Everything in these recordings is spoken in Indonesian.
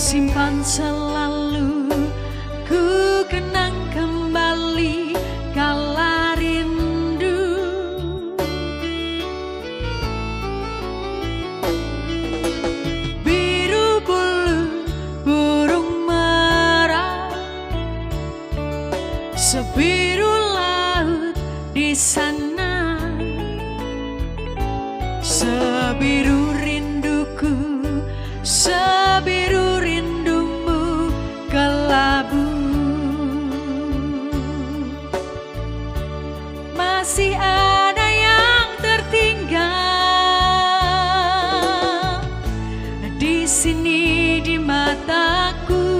simpan selalu, ku kenang kembali kala rindu. Biru bulu burung merah, sebiru laut di sana, sebiru rinduku, sebiru rindumu kelabu. Masih ada yang tertinggal di sini di mataku,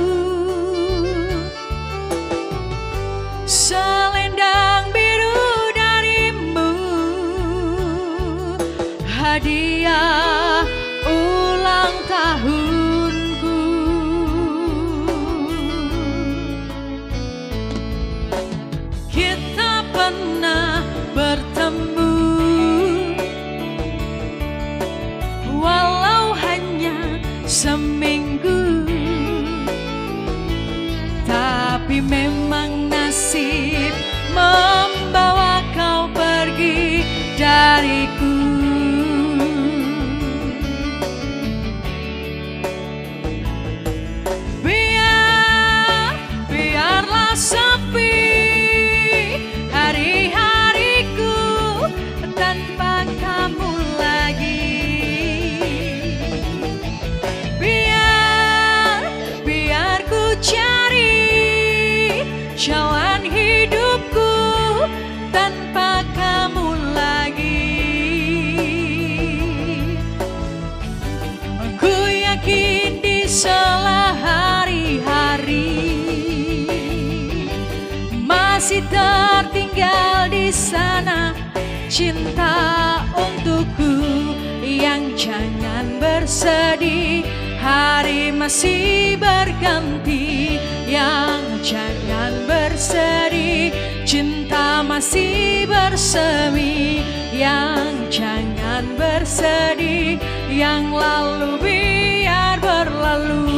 selendang biru darimu, hadiah ulang tahunku. Kita pernah bertemu, walau hanya seminggu, tapi memang nasib membawa kau pergi dariku. Biarlah sepi hari-hariku tanpa kamu lagi. Biar ku cari jalan hidupku tanpa kamu lagi. Aku yakin di sela hari-hari masih tertinggal di sana cinta untukku. Yang jangan bersedih, hari masih berganti. Yang jangan bersedih, cinta masih bersemi. Yang jangan bersedih, yang lalu biar berlalu.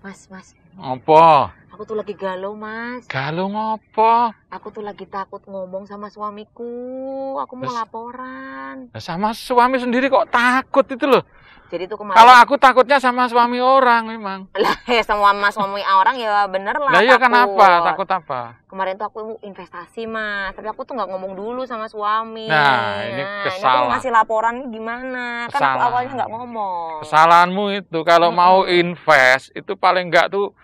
Mas. Apa? Aku tuh lagi galau, Mas. Galau ngapa? Aku tuh lagi takut ngomong sama suamiku. Aku mau laporan. Sama suami sendiri kok takut itu loh. Jadi tuh kemarin. Kalau aku takutnya sama suami orang memang. Lah ya sama suami orang ya bener lah. Lah iya takut. kenapa? Takut apa? Kemarin tuh aku mau investasi, Mas. Tapi aku tuh nggak ngomong dulu sama suami. Nah, ini kesalahan. Ini aku ngasih laporan ini gimana? Kan aku awalnya nggak ngomong. Kesalahanmu itu kalau mau invest itu paling nggak tuh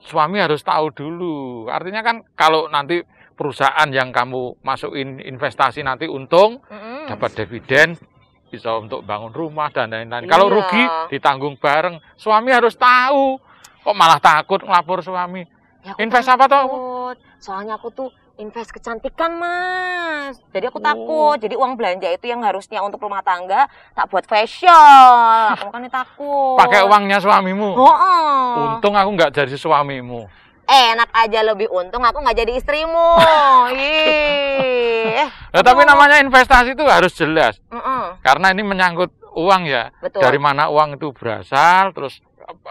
suami harus tahu dulu. Artinya kan kalau nanti perusahaan yang kamu masukin investasi nanti untung, dapat dividen, bisa untuk bangun rumah dan lain-lain. Kalau rugi ditanggung bareng. Suami harus tahu. Kok malah takut ngelapor suami? Ya, invest apa toh? Soalnya aku tuh invest kecantikan, Mas. Jadi aku takut. Jadi uang belanja itu yang harusnya untuk rumah tangga tak buat facial. Aku makanya takut. Pakai uangnya suamimu? Untung aku nggak jadi suamimu. Enak aja lebih untung aku nggak jadi istrimu. Tapi namanya investasi itu harus jelas. Karena ini menyangkut uang ya. Betul. Dari mana uang itu berasal, terus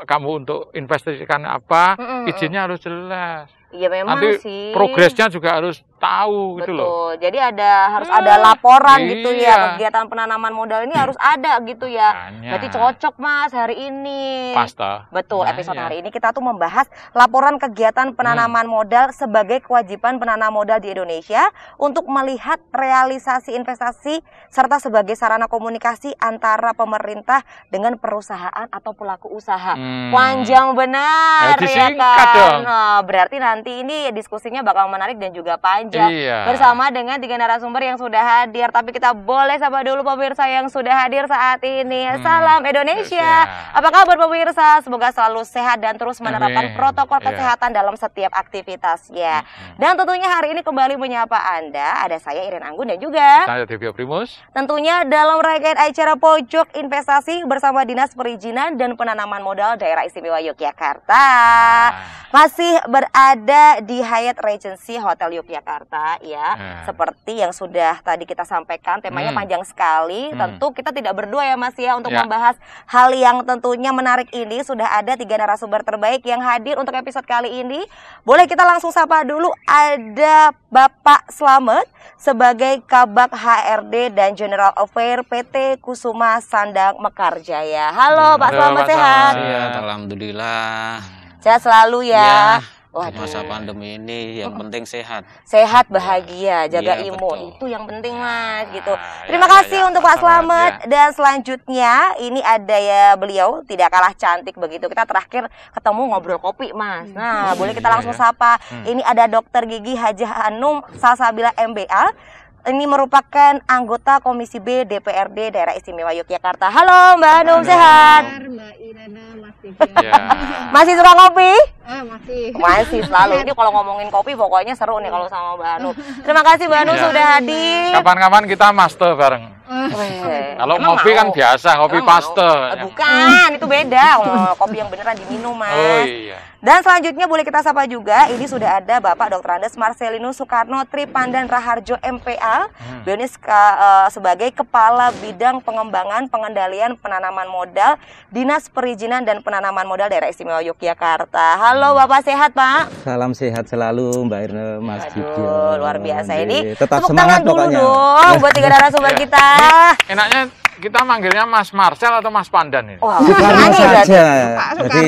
kamu untuk investasikan apa, izinnya harus jelas. Iya memang nanti sih. Progresnya juga harus tahu gitu loh. Jadi harus ada laporan gitu ya. Kegiatan penanaman modal ini harus ada gitu ya. Berarti cocok, Mas, hari ini. Pasta. Betul, episode hari ini kita tuh membahas laporan kegiatan penanaman modal sebagai kewajiban penanam modal di Indonesia untuk melihat realisasi investasi serta sebagai sarana komunikasi antara pemerintah dengan perusahaan atau pelaku usaha. Panjang benar ya kan. Dong. Nah, berarti nanti ini diskusinya bakal menarik dan juga panjang. Bersama dengan 3 narasumber yang sudah hadir. Tapi kita boleh sapa dulu pemirsa yang sudah hadir saat ini. Salam Indonesia. Apa kabar pemirsa? Semoga selalu sehat dan terus menerapkan protokol kesehatan dalam setiap aktivitasnya. Dan tentunya hari ini kembali menyapa Anda. Ada saya Iren Anggun dan juga saya Devio Primus. Tentunya dalam rangkaian acara Pojok Investasi bersama Dinas Perizinan dan Penanaman Modal Daerah Istimewa Yogyakarta. Masih berada di Hyatt Regency Hotel Yogyakarta. Yogyakarta ya. Seperti yang sudah tadi kita sampaikan, temanya panjang sekali. Tentu kita tidak berdua ya Mas ya untuk membahas hal yang tentunya menarik ini. Sudah ada 3 narasumber terbaik yang hadir untuk episode kali ini. Boleh kita langsung sapa dulu, ada Bapak Slamet sebagai Kabak HRD dan General Affair PT Kusuma Sandang Mekarjaya. Halo Pak Slamet, sehat? Sehat, alhamdulillah. Sehat selalu ya. Wah, masa pandemi ini yang penting sehat. Sehat, bahagia, jaga imun. Betul. Itu yang penting Mas gitu. Terima kasih untuk Pak Slamet. Dan selanjutnya ini ada ya beliau tidak kalah cantik begitu. Kita terakhir ketemu ngobrol kopi Mas. Nah, boleh kita langsung sapa. Ini ada Dokter Gigi Hajah Hanum Salsabila MBA. Ini merupakan anggota Komisi B DPRD Daerah Istimewa Yogyakarta. Halo Mbak Hanum, sehat? Mbak Irena, Mas Masih suka kopi? Masih Selalu. Ini kalau ngomongin kopi pokoknya seru nih kalau sama Mbak Hanum. Terima kasih Mbak Hanum sudah hadir. Kapan-kapan kita master bareng. Kalau ngopi kan biasa, kopi paste. Bukan, itu beda. Kopi yang beneran diminum Mas. Oh iya. Dan selanjutnya boleh kita sapa juga, ini sudah ada Bapak Dr. Andes Marcelinus Soekarno Tripandan Raharjo MPA. Beliau ini sebagai Kepala Bidang Pengembangan Pengendalian Penanaman Modal Dinas Perizinan dan Penanaman Modal Daerah Istimewa Yogyakarta. Halo Bapak, sehat Pak? Salam sehat selalu Mbak Irna, Mas Dibyo. Luar biasa ini. Tetap tepuk semangat tangan pokoknya. Dulu dong buat 3 narasumber kita. Enaknya kita manggilnya Mas Marcel atau Mas Pandan ini? Wah, Soekarno saja. Jadi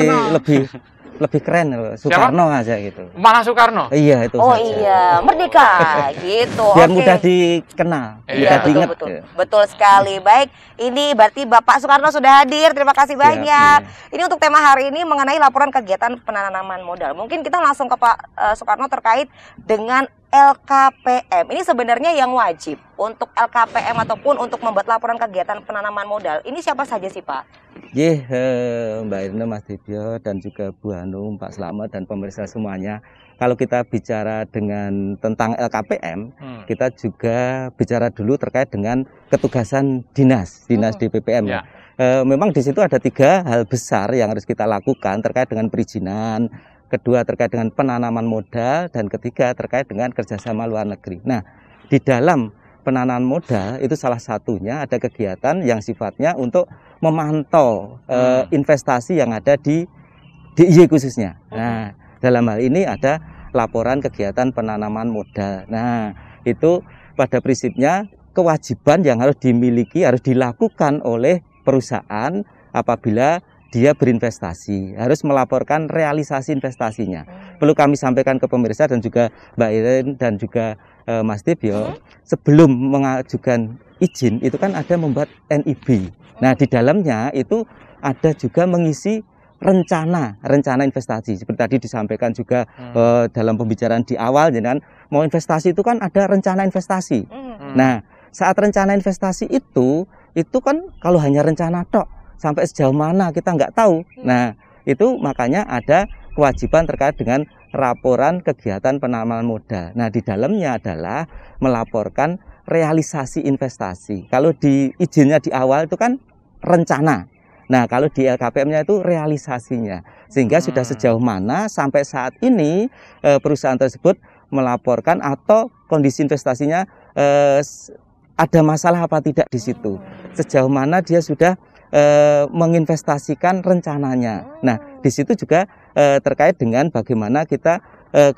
lebih keren loh, Soekarno aja gitu. Mana Soekarno? Iya itu Oh saja. iya, merdeka gitu. Biar mudah dikenal, mudah diingat. Betul sekali. Baik, ini berarti Bapak Soekarno sudah hadir. Terima kasih banyak. Ini untuk tema hari ini mengenai laporan kegiatan penanaman modal. Mungkin kita langsung ke Pak Soekarno terkait dengan LKPM. Ini sebenarnya yang wajib untuk LKPM ataupun untuk membuat laporan kegiatan penanaman modal. Ini siapa saja sih Pak? Mbak Irna, Mas Dibyo, dan juga Bu Hanum, Pak Slamet, dan pemirsa semuanya. Kalau kita bicara tentang LKPM, kita juga bicara dulu terkait dengan ketugasan dinas DPPM. Ya. Memang di situ ada 3 hal besar yang harus kita lakukan terkait dengan perizinan, kedua terkait dengan penanaman modal, dan ketiga terkait dengan kerjasama luar negeri. Nah, di dalam penanaman modal itu salah satunya ada kegiatan yang sifatnya untuk memantau investasi yang ada di DIY khususnya. Nah, dalam hal ini ada laporan kegiatan penanaman modal. Nah, itu pada prinsipnya kewajiban yang harus dimiliki, harus dilakukan oleh perusahaan apabila dia berinvestasi, harus melaporkan realisasi investasinya. Perlu kami sampaikan ke pemirsa dan juga Mbak Iren dan juga Mas Dibyo, sebelum mengajukan izin itu kan ada membuat NIB. Nah, di dalamnya itu ada juga mengisi rencana investasi. Seperti tadi disampaikan juga dalam pembicaraan di awal, jadi kan mau investasi itu kan ada rencana investasi. Nah, saat rencana investasi itu kan kalau hanya rencana tok, sampai sejauh mana kita nggak tahu. Nah, itu makanya ada kewajiban terkait dengan laporan kegiatan penanaman modal. Nah, di dalamnya adalah melaporkan realisasi investasi. Kalau di izinnya di awal itu kan rencana. Nah, kalau di LKPM-nya itu realisasinya. Sehingga sudah sejauh mana sampai saat ini perusahaan tersebut melaporkan atau kondisi investasinya ada masalah apa tidak di situ. Sejauh mana dia sudah menginvestasikan rencananya. Nah, di situ juga terkait dengan bagaimana kita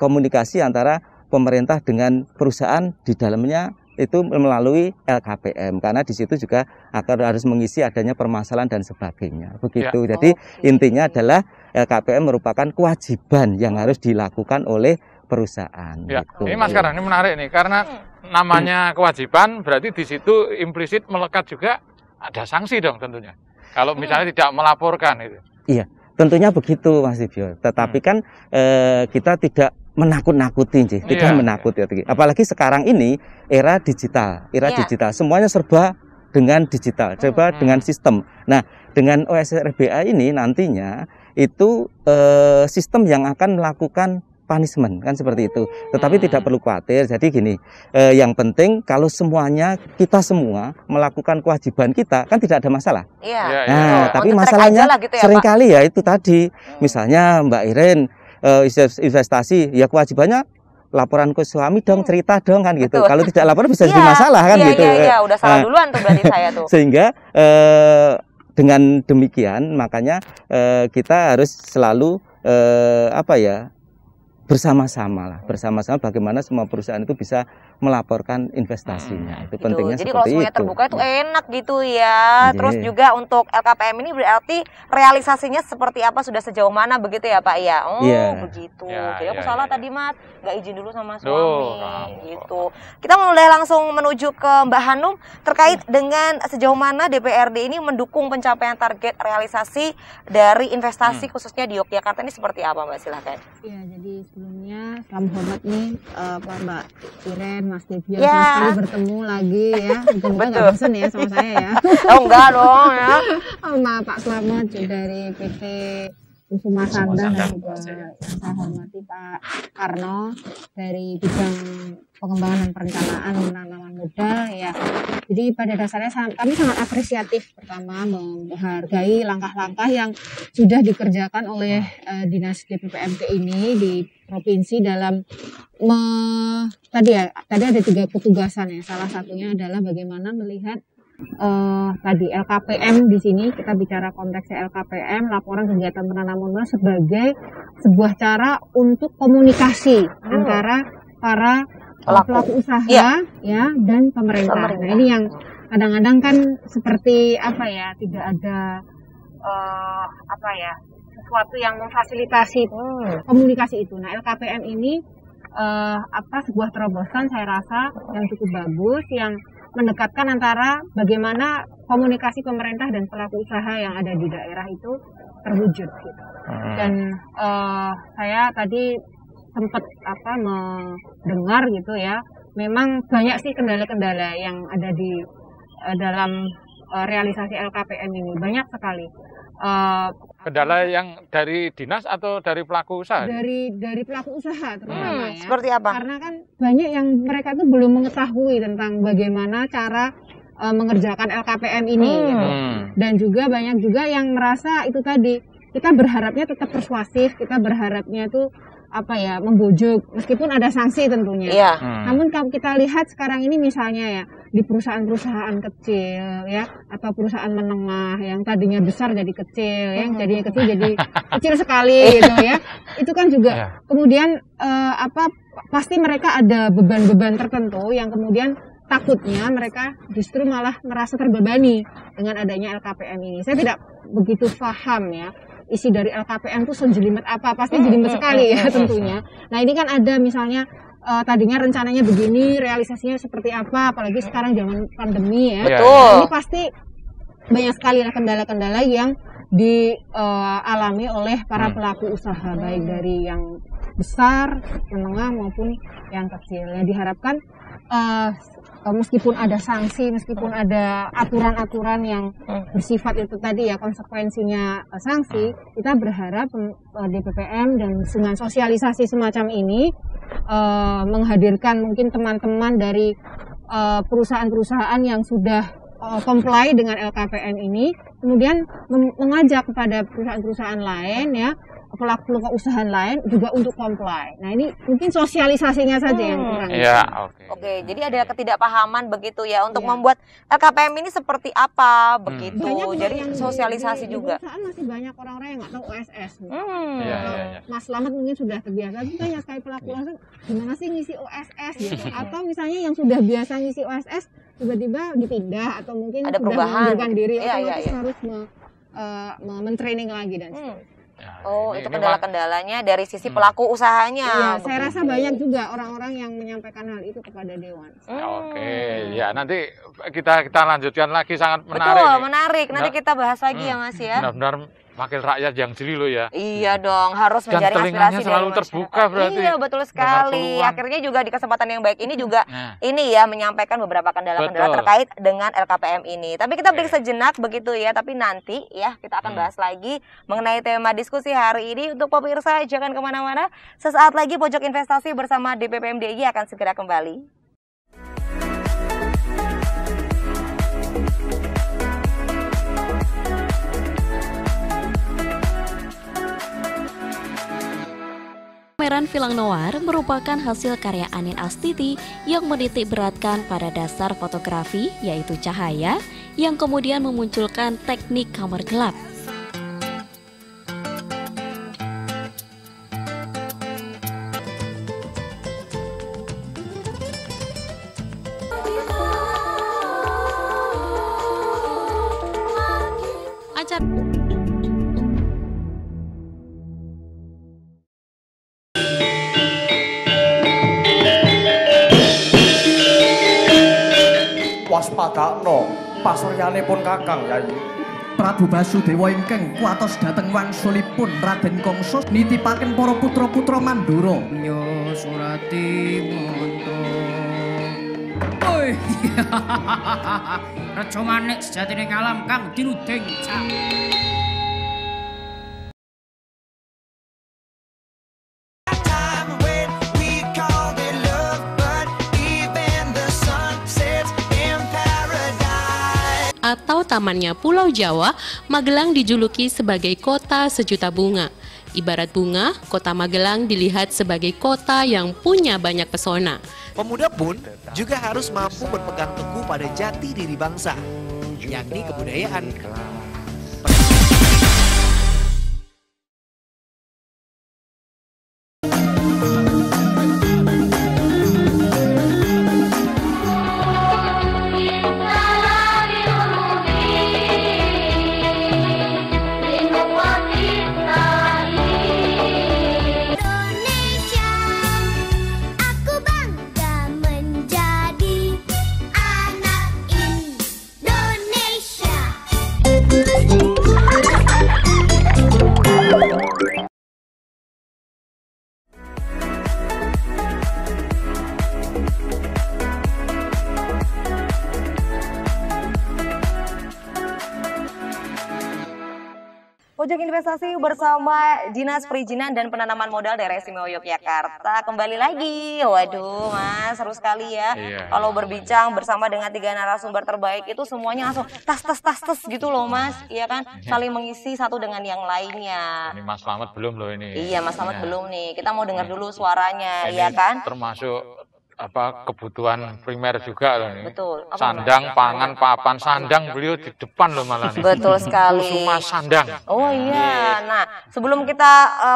komunikasi antara pemerintah dengan perusahaan di dalamnya itu melalui LKPM, karena di situ juga akan harus mengisi adanya permasalahan dan sebagainya. Begitu. Ya. Jadi intinya adalah LKPM merupakan kewajiban yang harus dilakukan oleh perusahaan. Ya. Gitu. Ini Mas Karan, ini menarik nih, karena namanya kewajiban berarti di situ implisit melekat juga ada sanksi dong tentunya. Kalau misalnya tidak melaporkan itu. Iya, tentunya begitu Mas Dibyo. Tetapi kan kita tidak menakut-nakuti, tidak menakut ya. Apalagi sekarang ini era digital, digital. Semuanya serba dengan digital, serba dengan sistem. Nah, dengan OSRBA ini nantinya itu sistem yang akan melakukan punishment kan seperti itu. Tetapi tidak perlu khawatir. Jadi gini, yang penting kalau semuanya kita semua melakukan kewajiban kita kan tidak ada masalah. Nah, tapi masalahnya gitu ya, seringkali ya itu tadi. Misalnya Mbak Iren investasi, ya kewajibannya laporan ke suami dong, cerita dong kan gitu. Kalau tidak lapor bisa jadi masalah kan gitu. Iya, udah salah duluan tuh berarti saya tuh. Sehingga dengan demikian makanya kita harus selalu bersama-sama bagaimana semua perusahaan itu bisa melaporkan investasinya. Itu gitu. pentingnya. Jadi seperti kalau semuanya itu. terbuka itu enak gitu ya. Terus juga untuk LKPM ini berarti realisasinya seperti apa, sudah sejauh mana begitu ya Pak ya? Begitu. Jadi aku salah tadi Mas, nggak izin dulu sama suami gitu. Kita mulai langsung menuju ke Mbak Hanum terkait dengan sejauh mana DPRD ini mendukung pencapaian target realisasi dari investasi khususnya di Yogyakarta ini seperti apa Mbak, silakan. Iya, jadi sebelumnya salam hormat nih Mbak Iren, Mas Devia, sekali bertemu lagi ya. Semoga nggak bosan ya sama saya ya. Oh enggak dong ya. Sama Pak Slamet dari PT Kusuma Sanda dan juga saya hormati Pak Karno dari bidang pengembangan dan perencanaan penanaman modal ya. Jadi pada dasarnya kami sangat apresiatif, pertama menghargai langkah-langkah yang sudah dikerjakan oleh Dinas DPPMT ini di provinsi dalam tadi ada 3 petugasan ya. Salah satunya adalah bagaimana melihat tadi LKPM di sini, kita bicara konteksnya LKPM, laporan kegiatan penanaman modal sebagai sebuah cara untuk komunikasi antara para pelaku usaha ya dan pemerintah. Nah, ini yang kadang-kadang kan seperti tidak ada sesuatu yang memfasilitasi komunikasi itu. Nah, LKPM ini sebuah terobosan saya rasa yang cukup bagus, yang mendekatkan antara bagaimana komunikasi pemerintah dan pelaku usaha yang ada di daerah itu terwujud gitu. Dan saya tadi sempat mendengar gitu ya, memang banyak sih kendala-kendala yang ada di dalam realisasi LKPM ini, banyak sekali. Kendala yang dari dinas atau dari pelaku usaha? Dari pelaku usaha terutama ya. Seperti apa? Karena kan banyak yang mereka tuh belum mengetahui tentang bagaimana cara mengerjakan LKPM ini gitu. Dan juga banyak juga yang merasa itu tadi, kita berharapnya tetap persuasif, kita berharapnya tuh membujuk meskipun ada sanksi tentunya. Namun kalau kita lihat sekarang ini misalnya ya di perusahaan-perusahaan kecil ya atau perusahaan menengah yang tadinya besar jadi kecil, yang tadinya kecil jadi kecil sekali gitu ya. Itu kan juga kemudian pasti mereka ada beban-beban tertentu yang kemudian takutnya mereka justru malah merasa terbebani dengan adanya LKPM ini. Saya tidak begitu paham ya isi dari LKPM itu sejelimet apa, pasti jelimet sekali ya tentunya. Nah, ini kan ada misalnya tadinya rencananya begini, realisasinya seperti apa, apalagi sekarang zaman pandemi ya. Betul. Ini pasti banyak sekali kendala-kendala yang dialami oleh para pelaku usaha, baik dari yang besar, menengah maupun yang kecil. Yang diharapkan meskipun ada sanksi, meskipun ada aturan-aturan yang bersifat itu tadi ya konsekuensinya sanksi, kita berharap DPPM dan dengan sosialisasi semacam ini menghadirkan mungkin teman-teman dari perusahaan-perusahaan yang sudah comply dengan LKPM ini, kemudian mengajak kepada perusahaan-perusahaan lain ya, pelaku usaha lain juga untuk comply. Nah, ini mungkin sosialisasinya saja yang kurang. Oke, jadi ada ketidakpahaman begitu ya untuk membuat LKPM ini seperti apa begitu. Jadi sosialisasi juga. Di perusahaan masih banyak orang-orang yang nggak tahu OSS. Mas Slamet mungkin sudah terbiasa, banyak sekali pelaku usaha gimana sih ngisi OSS gitu. Atau misalnya yang sudah biasa ngisi OSS tiba-tiba dipindah atau mungkin ada perubahan, mengundurkan diri, otomatis harus men-training lagi dan sebagainya. Itu kendala-kendalanya dari sisi pelaku usahanya. Iya, saya rasa banyak juga orang-orang yang menyampaikan hal itu kepada Dewan. Ya nanti kita lanjutkan lagi, sangat menarik. Betul, menarik. Nanti kita bahas lagi ya Mas ya. Benar-benar wakil rakyat yang jeli loh ya. Iya dong, harus mencari aspirasi selalu dari terbuka berarti. Iya, betul sekali. Akhirnya juga di kesempatan yang baik ini juga ini ya menyampaikan beberapa kendala-kendala terkait dengan LKPM ini. Tapi kita break sejenak begitu ya, tapi nanti ya kita akan bahas lagi mengenai tema diskusi hari ini. Untuk pemirsa jangan kemana-mana, sesaat lagi Pojok Investasi bersama DPPM DIY akan segera kembali. pameran film noir merupakan hasil karya Anin Astiti yang menitik beratkan pada dasar fotografi, yaitu cahaya, yang kemudian memunculkan teknik kamar gelap. Waspadakno pasuryanipun Kakang Yayi. Prabu Basudewa ingkang kuatos dhateng wangsulipun Raden Kangsa nitipaken para putra-putra Mandura. Nya Surati Manta. Oi. Reja manik sejatine ngalam kang dinuding cak. Atau tamannya Pulau Jawa, Magelang dijuluki sebagai kota sejuta bunga. Ibarat bunga, kota Magelang dilihat sebagai kota yang punya banyak pesona. Pemuda pun juga harus mampu berpegang teguh pada jati diri bangsa, yakni kebudayaan. Pojok Investasi bersama Dinas Perizinan dan Penanaman Modal Daerah Istimewa Yogyakarta kembali lagi. Waduh Mas, seru sekali ya. Kalau berbincang bersama dengan 3 narasumber terbaik itu semuanya langsung tas gitu loh Mas. Iya kan? Saling mengisi satu dengan yang lainnya. Ini Mas Slamet belum loh ini. Iya Mas Slamet belum nih. Kita mau dengar dulu suaranya, iya kan? Termasuk kebutuhan primer juga loh ini. Betul. Sandang, pangan, papan, sandang beliau di depan loh malah nih. Betul sekali. Kusuma Sandang. Oh iya. Nah, sebelum kita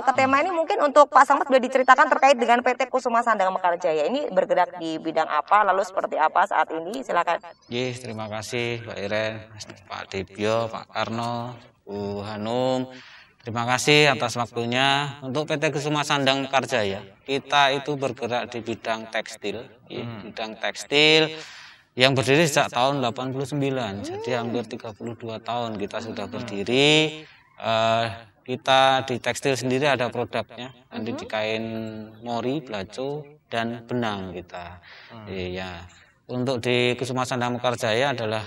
ke tema ini mungkin untuk Pak Slamet sudah diceritakan terkait dengan PT Kusuma Sandang Mekarjaya. Ini bergerak di bidang apa, lalu seperti apa saat ini? Silakan. Terima kasih Mbak Iren, Pak Dibyo, Pak Karno, Bu Hanum. Terima kasih atas waktunya. Untuk PT Kusuma Sandang Mekarjaya, kita itu bergerak di bidang tekstil, bidang tekstil yang berdiri sejak tahun 89. Jadi hampir 32 tahun kita sudah berdiri. Kita di tekstil sendiri ada produknya, nanti di kain mori, belaco, dan benang kita. Ya, untuk di Kusuma Sandang Mekarjaya adalah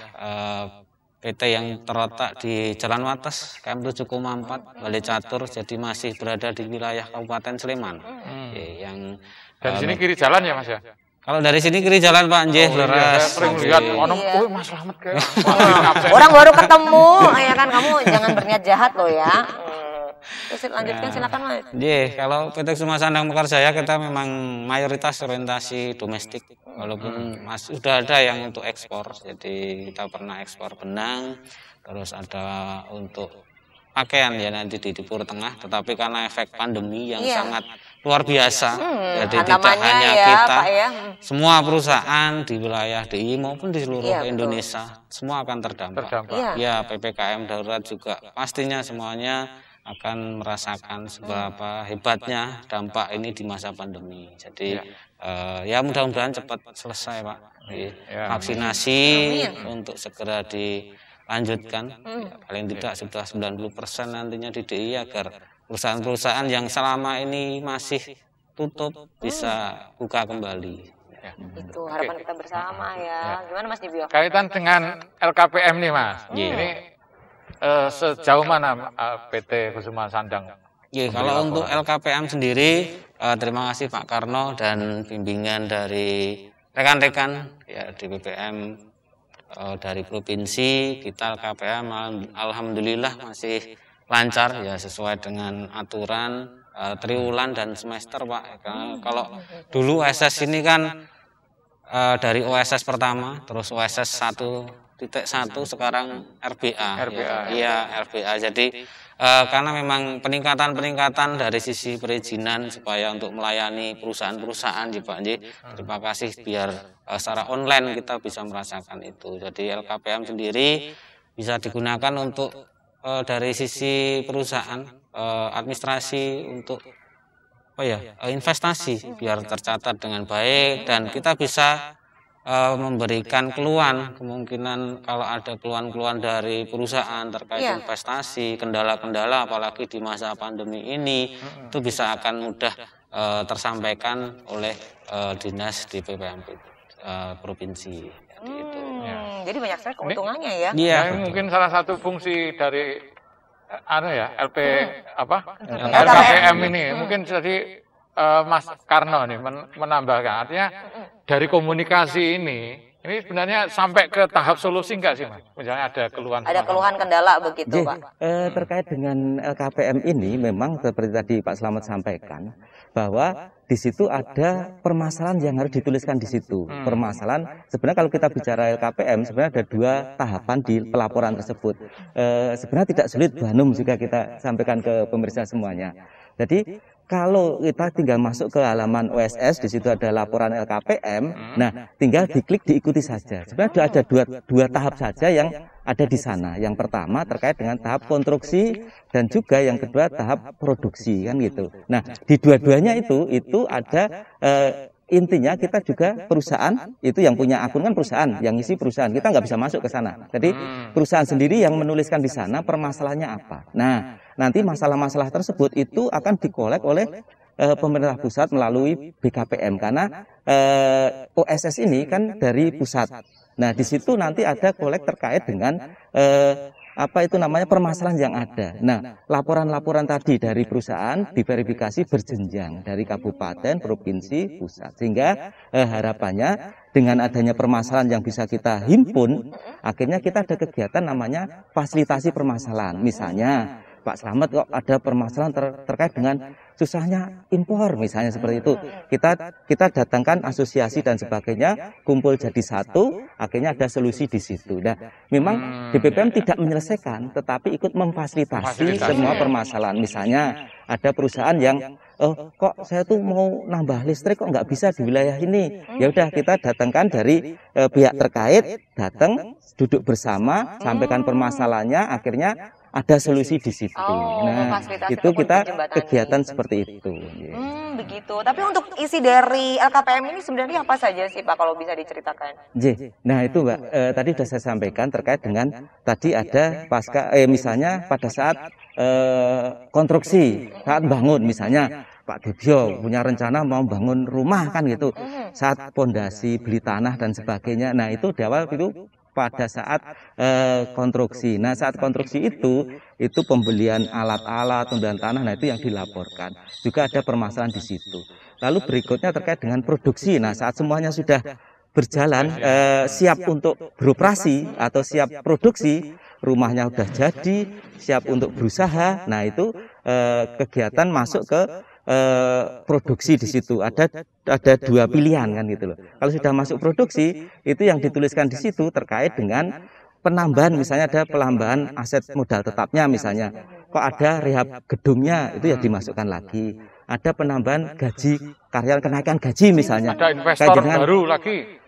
PT yang terletak di Jalan Wates, KM 7,4, Balai Catur, jadi masih berada di wilayah Kabupaten Sleman. Yang dari sini kiri jalan ya Mas ya? Kalau dari sini kiri jalan Pak Anjih, leres. Sering lihat Mas Slamet kayak orang baru ketemu, ya kan kamu jangan berniat jahat loh ya. Terus lanjutkan silakan Mas. Kalau PT Kusuma Sandang Mekarjaya kita memang mayoritas orientasi domestik, walaupun masih sudah ada yang untuk ekspor. Jadi kita pernah ekspor benang, terus ada untuk pakaian ya nanti di Timur Tengah. Tetapi karena efek pandemi yang sangat luar biasa, jadi tidak hanya kita, semua perusahaan di wilayah DI maupun di seluruh Indonesia semua akan terdampak. Ya PPKM darurat juga pastinya semuanya akan merasakan seberapa hebatnya dampak ini di masa pandemi. Jadi ya mudah-mudahan cepat selesai Pak. Vaksinasi untuk segera dilanjutkan. Paling tidak sudah 90% nantinya di DI agar perusahaan-perusahaan yang selama ini masih tutup bisa buka kembali. Itu harapan kita bersama ya. Gimana Mas Dibyo? Kaitan dengan LKPM nih Mas. Ini sejauh mana PT Kusuma Sandang? Kalau untuk LKPM sendiri, terima kasih Pak Karno dan bimbingan dari rekan-rekan ya di BPM dari provinsi. Kita LKPM alhamdulillah masih lancar ya sesuai dengan aturan triwulan dan semester, Pak. Karena kalau dulu OSS ini kan dari OSS pertama, terus OSS 1.1, sekarang RBA. Iya, RBA. Jadi karena memang peningkatan dari sisi perizinan supaya untuk melayani perusahaan-perusahaan, Pak. Terima kasih, biar secara online kita bisa merasakan itu. Jadi LKPM sendiri bisa digunakan untuk dari sisi perusahaan, administrasi, untuk investasi biar tercatat dengan baik, dan kita bisa memberikan keluhan, kemungkinan kalau ada keluhan-keluhan dari perusahaan terkait investasi, kendala-kendala apalagi di masa pandemi ini, itu bisa akan mudah tersampaikan oleh dinas di PPMP provinsi. Gitu. Jadi banyak sekali keuntungannya ya. Iya, mungkin salah satu fungsi dari LKPM ini mungkin jadi Mas Karno nih menambahkan, artinya dari komunikasi ini sebenarnya sampai ke tahap solusi enggak sih, Mas? Misalnya ada keluhan kendala begitu, Pak. Terkait dengan LKPM ini memang seperti tadi Pak Slamet sampaikan bahwa di situ ada permasalahan yang harus dituliskan di situ. Permasalahan sebenarnya kalau kita bicara LKPM sebenarnya ada 2 tahapan di pelaporan tersebut. Sebenarnya tidak sulit, Bu Hanum, juga kita sampaikan ke pemirsa semuanya. Jadi kalau kita tinggal masuk ke halaman OSS, di situ ada laporan LKPM. Nah, tinggal diklik diikuti saja. Sebenarnya ada dua tahap saja yang ada di sana. Yang pertama terkait dengan tahap konstruksi dan juga yang kedua tahap produksi, kan gitu. Nah, di dua-duanya itu ada intinya kita juga perusahaan itu yang punya akun kan perusahaan, yang isi perusahaan, kita nggak bisa masuk ke sana. Jadi perusahaan sendiri yang menuliskan di sana permasalahannya apa. Nah, nanti masalah-masalah tersebut itu akan dikolek oleh pemerintah pusat melalui BKPM, karena OSS ini kan dari pusat. Nah, di situ nanti ada kolek terkait dengan permasalahan yang ada. Nah, laporan-laporan tadi dari perusahaan diverifikasi berjenjang dari kabupaten, provinsi, pusat. Sehingga harapannya dengan adanya permasalahan yang bisa kita himpun, akhirnya kita ada kegiatan namanya fasilitasi permasalahan. Misalnya, Pak Slamet kok ada permasalahan terkait dengan susahnya impor, misalnya seperti itu. Kita datangkan asosiasi dan sebagainya, kumpul jadi satu, akhirnya ada solusi di situ. Nah, memang BPPM tidak menyelesaikan, tetapi ikut memfasilitasi semua permasalahan. Misalnya ada perusahaan yang kok saya tuh mau nambah listrik kok nggak bisa di wilayah ini. Ya udah, kita datangkan dari pihak terkait, datang duduk bersama, sampaikan permasalahannya, akhirnya ada solusi di situ. Nah, itu kita kegiatan seperti itu. Begitu. Tapi untuk isi dari LKPM ini sebenarnya apa saja sih, Pak, kalau bisa diceritakan? Nah, itu, Mbak, tadi sudah saya sampaikan terkait dengan tadi ada misalnya pada saat konstruksi, saat bangun, misalnya Pak Debyo punya rencana mau bangun rumah kan gitu, saat pondasi, beli tanah dan sebagainya. Nah, itu di awal itu pada saat konstruksi. Nah, saat konstruksi itu pembelian alat-alat, pembelian tanah, nah itu yang dilaporkan. Juga ada permasalahan di situ. Lalu berikutnya terkait dengan produksi. Nah, saat semuanya sudah berjalan, siap untuk beroperasi atau siap produksi, rumahnya sudah jadi, siap untuk berusaha. Nah, itu kegiatan masuk ke produksi di situ. Ada 2 pilihan kan gitu loh. Kalau sudah masuk produksi, itu yang dituliskan di situ terkait dengan penambahan, misalnya ada penambahan aset modal tetapnya, misalnya kok ada rehab gedungnya, itu ya dimasukkan lagi. Ada penambahan gaji karyawan, kenaikan gaji misalnya. Ada investor baru lagi.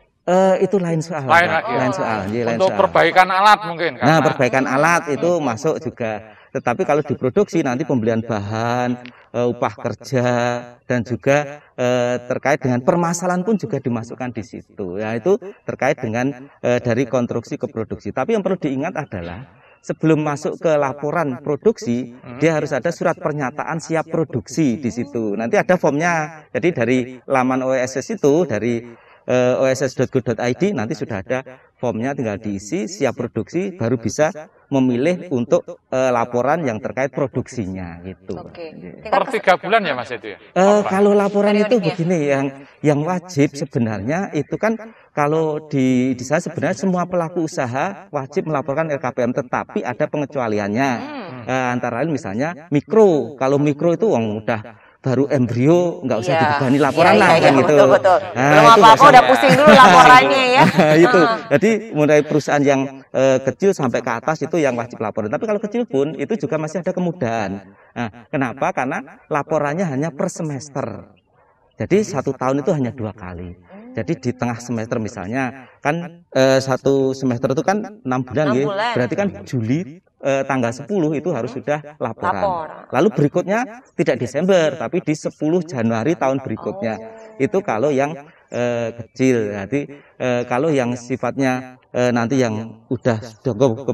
Itu lain soal. Lain soal. Untuk perbaikan alat mungkin. Nah, perbaikan alat itu masuk juga. Tetapi kalau diproduksi nanti pembelian bahan, upah kerja, dan juga terkait dengan permasalahan pun juga dimasukkan di situ. Ya, itu terkait dengan dari konstruksi ke produksi. Tapi yang perlu diingat adalah sebelum masuk ke laporan produksi, dia harus ada surat pernyataan siap produksi di situ. Nanti ada formnya. Jadi dari laman OSS itu, dari oss.go.id nanti sudah ada formnya tinggal diisi, siap produksi, baru bisa memilih untuk laporan yang terkait produksinya gitu. Per 3 bulan ya Mas itu ya? Kalau laporan itu begini, yang wajib sebenarnya itu kan kalau di saya sebenarnya semua pelaku usaha wajib melaporkan LKPM, tetapi ada pengecualiannya. Antara lain misalnya mikro, kalau mikro itu udah baru embrio, nggak usah dibebani laporan lah kan gitu. Betul. Belum apa-apa udah pusing dulu laporannya ya. Itu. Jadi mulai perusahaan yang kecil sampai ke atas itu yang wajib laporan. Tapi kalau kecil pun itu juga masih ada kemudahan. Nah, kenapa? Karena laporannya hanya per semester. Jadi 1 tahun itu hanya 2 kali. Jadi di tengah semester misalnya kan 1 semester itu kan 6 bulan ya. Berarti kan Juli tanggal 10 itu harus sudah laporan. Lalu berikutnya tidak Desember tapi di 10 Januari tahun berikutnya. Itu kalau yang kecil. Jadi kalau yang sifatnya nanti yang udah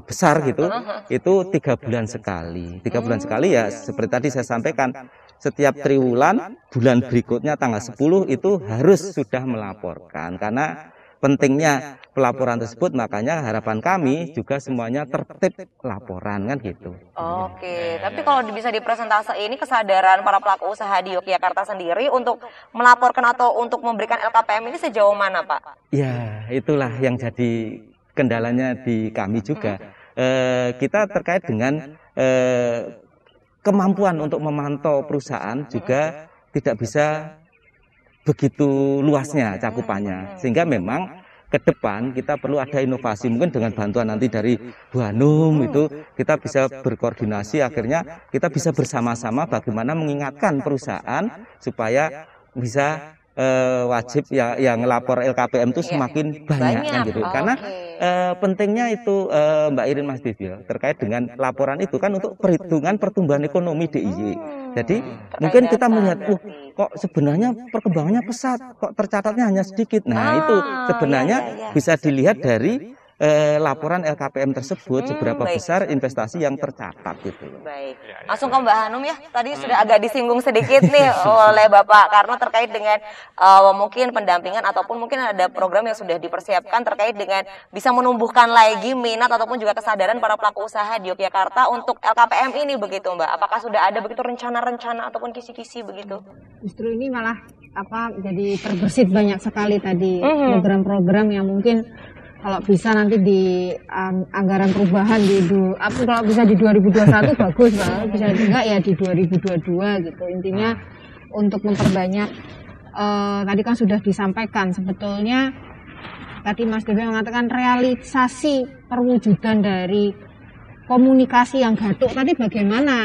besar gitu, itu 3 bulan sekali. 3 bulan sekali ya seperti tadi saya sampaikan, setiap triwulan bulan berikutnya tanggal 10 itu harus sudah melaporkan. Karena pentingnya pelaporan tersebut, makanya harapan kami juga semuanya tertib laporan kan gitu. Tapi kalau bisa dipresentasi ini kesadaran para pelaku usaha di Yogyakarta sendiri untuk melaporkan atau untuk memberikan LKPM ini sejauh mana Pak? Ya itulah yang jadi kendalanya di kami juga. Kita terkait dengan kemampuan untuk memantau perusahaan juga tidak bisa begitu luasnya cakupannya, sehingga memang ke depan kita perlu ada inovasi, mungkin dengan bantuan nanti dari Bu Hanum itu kita bisa berkoordinasi, akhirnya kita bisa bersama-sama bagaimana mengingatkan perusahaan supaya bisa wajib yang ngelapor LKPM itu semakin banyak kan gitu. Karena pentingnya itu Mbak Irin, Mas Bibil, terkait dengan laporan itu kan untuk perhitungan pertumbuhan ekonomi DIY. Jadi mungkin kita melihat, kok sebenarnya perkembangannya pesat, kok tercatatnya hanya sedikit. Nah itu sebenarnya bisa dilihat dari laporan LKPM tersebut, seberapa besar investasi yang tercatat gitu. Baik, langsung ke Mbak Hanum ya. Tadi sudah agak disinggung sedikit nih oleh Bapak karena terkait dengan mungkin pendampingan ataupun mungkin ada program yang sudah dipersiapkan terkait dengan bisa menumbuhkan lagi minat ataupun juga kesadaran para pelaku usaha di Yogyakarta untuk LKPM ini begitu Mbak. Apakah sudah ada begitu rencana-rencana ataupun kisi-kisi begitu? Justru ini malah jadi terbersit banyak sekali tadi program-program yang mungkin kalau bisa nanti di anggaran perubahan kalau bisa di 2021 bagus, kalau bisa juga ya di 2022 gitu. Intinya untuk memperbanyak, tadi kan sudah disampaikan sebetulnya tadi Mas Dewi mengatakan realisasi perwujudan dari komunikasi yang gaduh tadi bagaimana?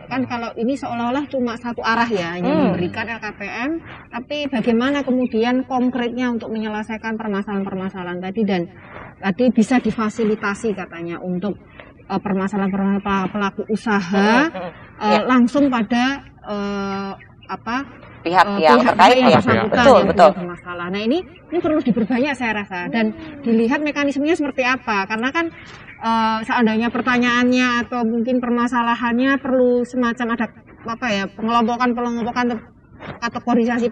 Kan kalau ini seolah-olah cuma satu arah ya, hanya memberikan LKPM, tapi bagaimana kemudian konkretnya untuk menyelesaikan permasalahan-permasalahan tadi, dan tadi bisa difasilitasi katanya untuk permasalahan-permasalahan pelaku usaha langsung pada pihak yang terkait ya. Betul. Bermasalah. Nah ini perlu diperbanyak saya rasa, dan dilihat mekanismenya seperti apa, karena kan seandainya pertanyaannya atau mungkin permasalahannya perlu semacam ada pengelompokan kategorisasi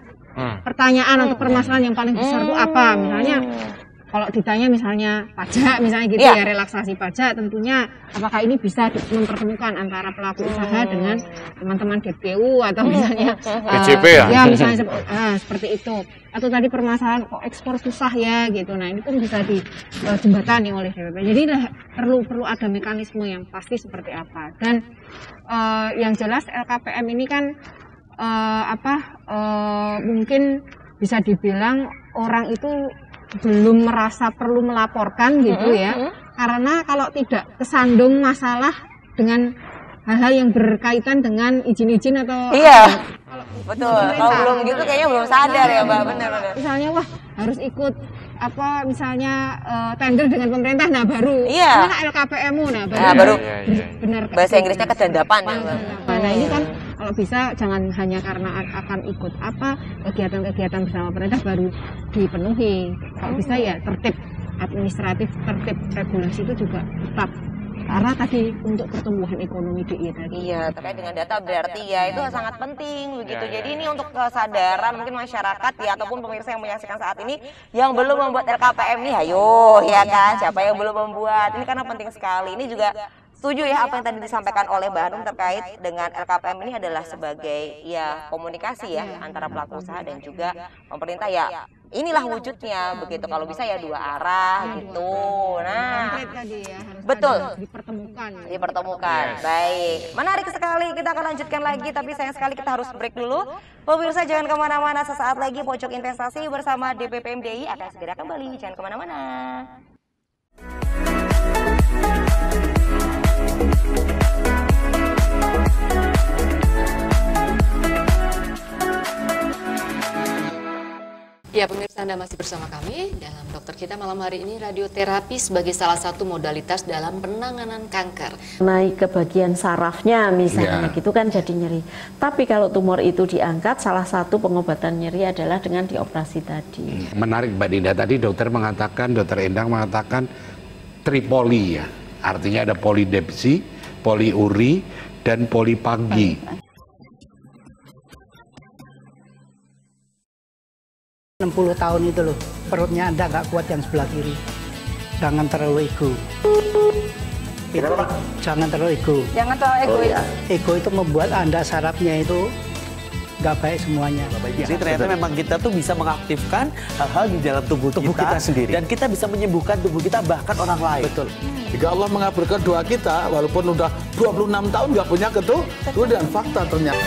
pertanyaan atau permasalahan yang paling besar itu apa, misalnya kalau ditanya misalnya pajak misalnya gitu ya, relaksasi pajak, tentunya apakah ini bisa mempertemukan antara pelaku usaha dengan teman-teman DPU atau misalnya BJP ya misalnya seperti itu, atau tadi permasalahan kok ekspor susah ya gitu. Nah ini pun bisa dijembatani oleh DPP. Jadi perlu ada mekanisme yang pasti seperti apa, dan yang jelas LKPM ini kan mungkin bisa dibilang orang itu belum merasa perlu melaporkan gitu ya, karena kalau tidak kesandung masalah dengan hal-hal yang berkaitan dengan izin-izin atau betul, kalau belum gitu kayaknya belum sadar ya Mbak, benar. Misalnya harus ikut misalnya tender dengan pemerintah, nah baru LKPM-mu, baru benar bahasa Inggrisnya kedandapan ya Mbak. Nah ini kan kalau bisa jangan hanya karena akan ikut kegiatan-kegiatan bersama pemerintah baru dipenuhi. Kalau bisa ya tertib administratif, tertib regulasi itu juga tetap Karena tadi untuk pertumbuhan ekonomi DIY tadi. Iya, terkait dengan data berarti ya itu sangat penting begitu. Jadi ini untuk kesadaran mungkin masyarakat ya ataupun pemirsa yang menyaksikan saat ini yang belum membuat LKPM nih, ayo ya kan, siapa yang belum membuat? Ini karena penting sekali. Ini juga setuju ya apa yang tadi disampaikan oleh Mbak Hanum terkait dengan LKPM ini adalah sebagai ya komunikasi ya antara pelaku usaha dan juga pemerintah ya. Inilah wujudnya begitu, kalau bisa ya dua arah gitu. Nah, betul, dipertemukan. Baik, menarik sekali, kita akan lanjutkan lagi, tapi sayang sekali kita harus break dulu. Pemirsa jangan kemana-mana, sesaat lagi Pojok Investasi bersama DPPMDI akan segera kembali, jangan kemana-mana. Ya pemirsa, Anda masih bersama kami dalam Dokter Kita malam hari ini, radioterapi sebagai salah satu modalitas dalam penanganan kanker. Naik ke bagian sarafnya misalnya gitu kan jadi nyeri. Tapi kalau tumor itu diangkat, salah satu pengobatan nyeri adalah dengan dioperasi tadi. Menarik Mbak Dinda, tadi dokter Endang mengatakan tripoli ya. Artinya ada polidepsi, poliuri, dan polipagi. 60 tahun itu loh, perutnya Anda nggak kuat yang sebelah kiri. Jangan terlalu ego. Jangan terlalu ego. Jangan terlalu egois. Ego itu membuat Anda sarafnya itu nggak baik semuanya. Jadi ternyata memang kita tuh bisa mengaktifkan hal-hal di dalam tubuh kita sendiri. Dan kita bisa menyembuhkan tubuh kita, bahkan orang lain. Betul. Jika Allah mengabulkan doa kita, walaupun udah 26 tahun nggak punya keturunan, fakta ternyata.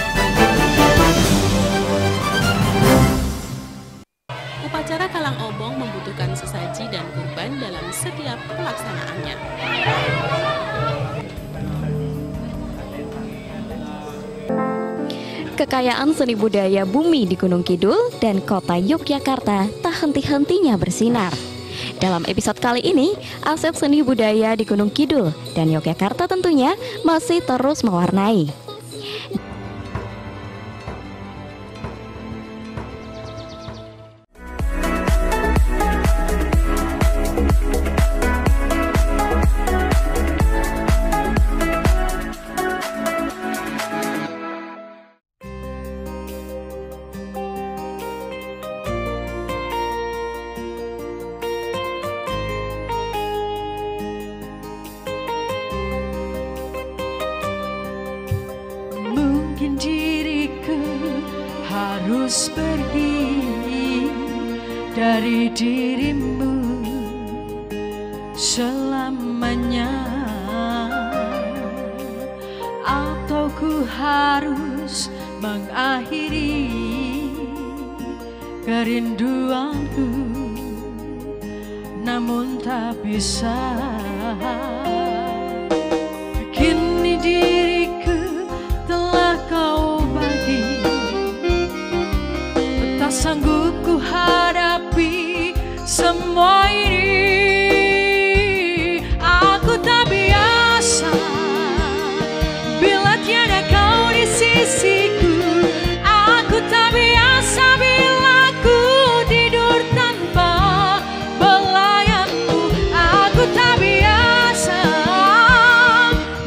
Upacara Kalang Obong membutuhkan sesaji dan kurban dalam setiap pelaksanaannya. Kekayaan seni budaya bumi di Gunung Kidul dan kota Yogyakarta tak henti-hentinya bersinar. Dalam episode kali ini, aset seni budaya di Gunung Kidul dan Yogyakarta tentunya masih terus mewarnai. Harus pergi dari dirimu selamanya, atau ku harus mengakhiri kerinduanku, namun tak bisa. Kini diriku telah kau bagi, tak sanggup ku hadapi semua ini. Aku tak biasa bila tiada kau di sisiku. Aku tak biasa bila ku tidur tanpa belayanmu. Aku tak biasa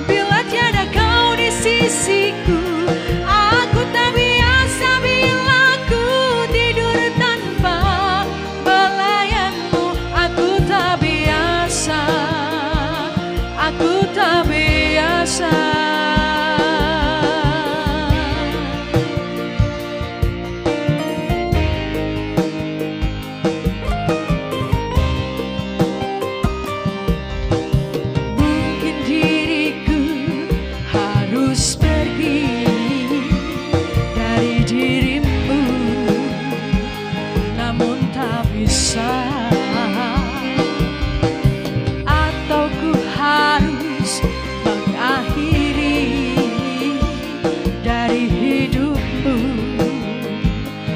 bila tiada kau di sisiku. Aku tak biasa bila aku tak biasa. Mungkin diriku harus pergi dari dirimu, namun tak bisa. Harus mengakhiri dari hidupmu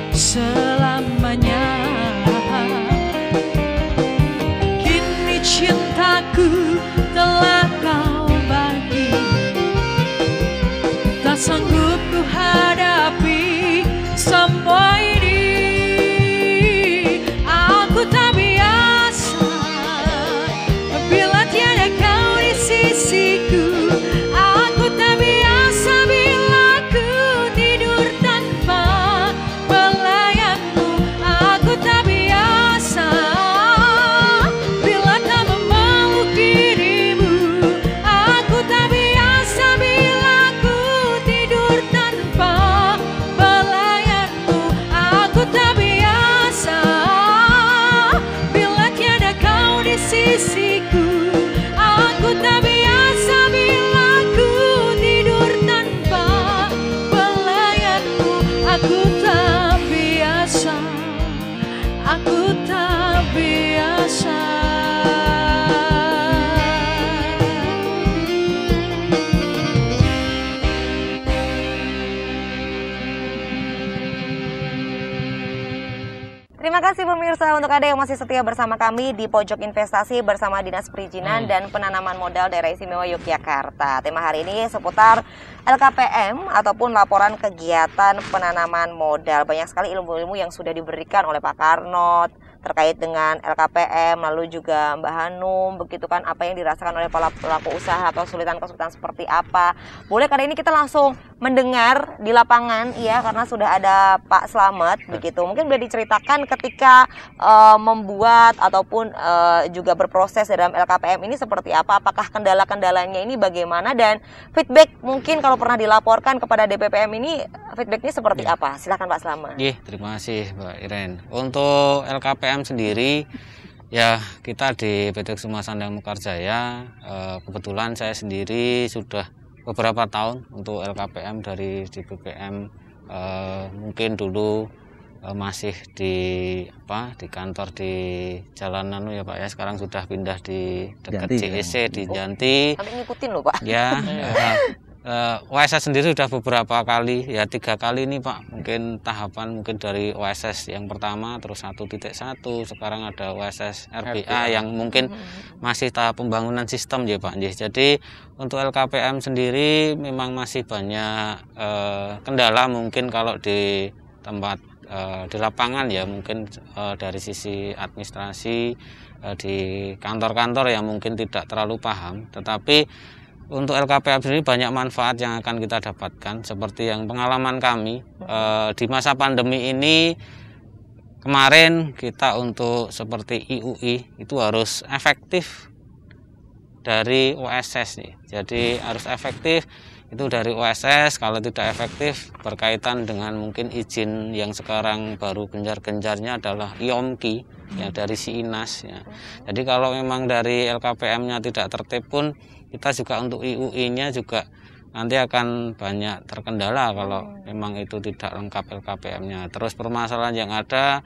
selamanya. Kini cintaku telah kau bagi, tak sanggup ku hadapi semua ini. Aku tak biasa bila tiada kau di sisi. Terima kasih pemirsa untuk Anda yang masih setia bersama kami di Pojok Investasi bersama Dinas Perizinan dan Penanaman Modal Daerah Istimewa Yogyakarta. Tema hari ini seputar LKPM ataupun laporan kegiatan penanaman modal. Banyak sekali ilmu-ilmu yang sudah diberikan oleh Pak Karno terkait dengan LKPM, lalu juga Mbak Hanum, begitu kan, apa yang dirasakan oleh para pelaku usaha, kesulitan-kesulitan seperti apa. Boleh kali ini kita langsung mendengar di lapangan ya, karena sudah ada Pak Slamet begitu. Mungkin boleh diceritakan ketika membuat ataupun juga berproses dalam LKPM ini seperti apa, apakah kendala-kendalanya ini bagaimana, dan feedback mungkin kalau pernah dilaporkan kepada DPPM ini feedbacknya seperti apa. Silakan Pak Slamet. Terima kasih Mbak Iren. Untuk LKPM sendiri ya, kita di PT Kusuma Sandang Mekarjaya kebetulan saya sendiri sudah beberapa tahun untuk LKPM dari DPPM. Mungkin dulu masih di kantor di Jalan Nanu ya Pak ya, sekarang sudah pindah di dekat JEC di Janti. Kami ngikutin loh Pak. Ya. OSS sendiri sudah beberapa kali, ya 3 kali nih Pak, mungkin tahapan mungkin dari OSS yang pertama terus 1.1, sekarang ada OSS RBA yang mungkin masih tahap pembangunan sistem ya Pak. Jadi untuk LKPM sendiri memang masih banyak kendala mungkin kalau di tempat di lapangan ya, mungkin dari sisi administrasi di kantor-kantor yang mungkin tidak terlalu paham, tetapi untuk LKPM sendiri banyak manfaat yang akan kita dapatkan, seperti yang pengalaman kami di masa pandemi ini kemarin kita untuk seperti IUI itu harus efektif dari OSS nih. Jadi harus efektif itu dari OSS, kalau tidak efektif berkaitan dengan mungkin izin yang sekarang baru genjar-genjarnya adalah IOMKI yang dari SIINAS ya. Jadi kalau memang dari LKPM-nya tidak tertib pun kita juga untuk IUI-nya juga nanti akan banyak terkendala kalau memang itu tidak lengkap LKPM-nya. Terus permasalahan yang ada,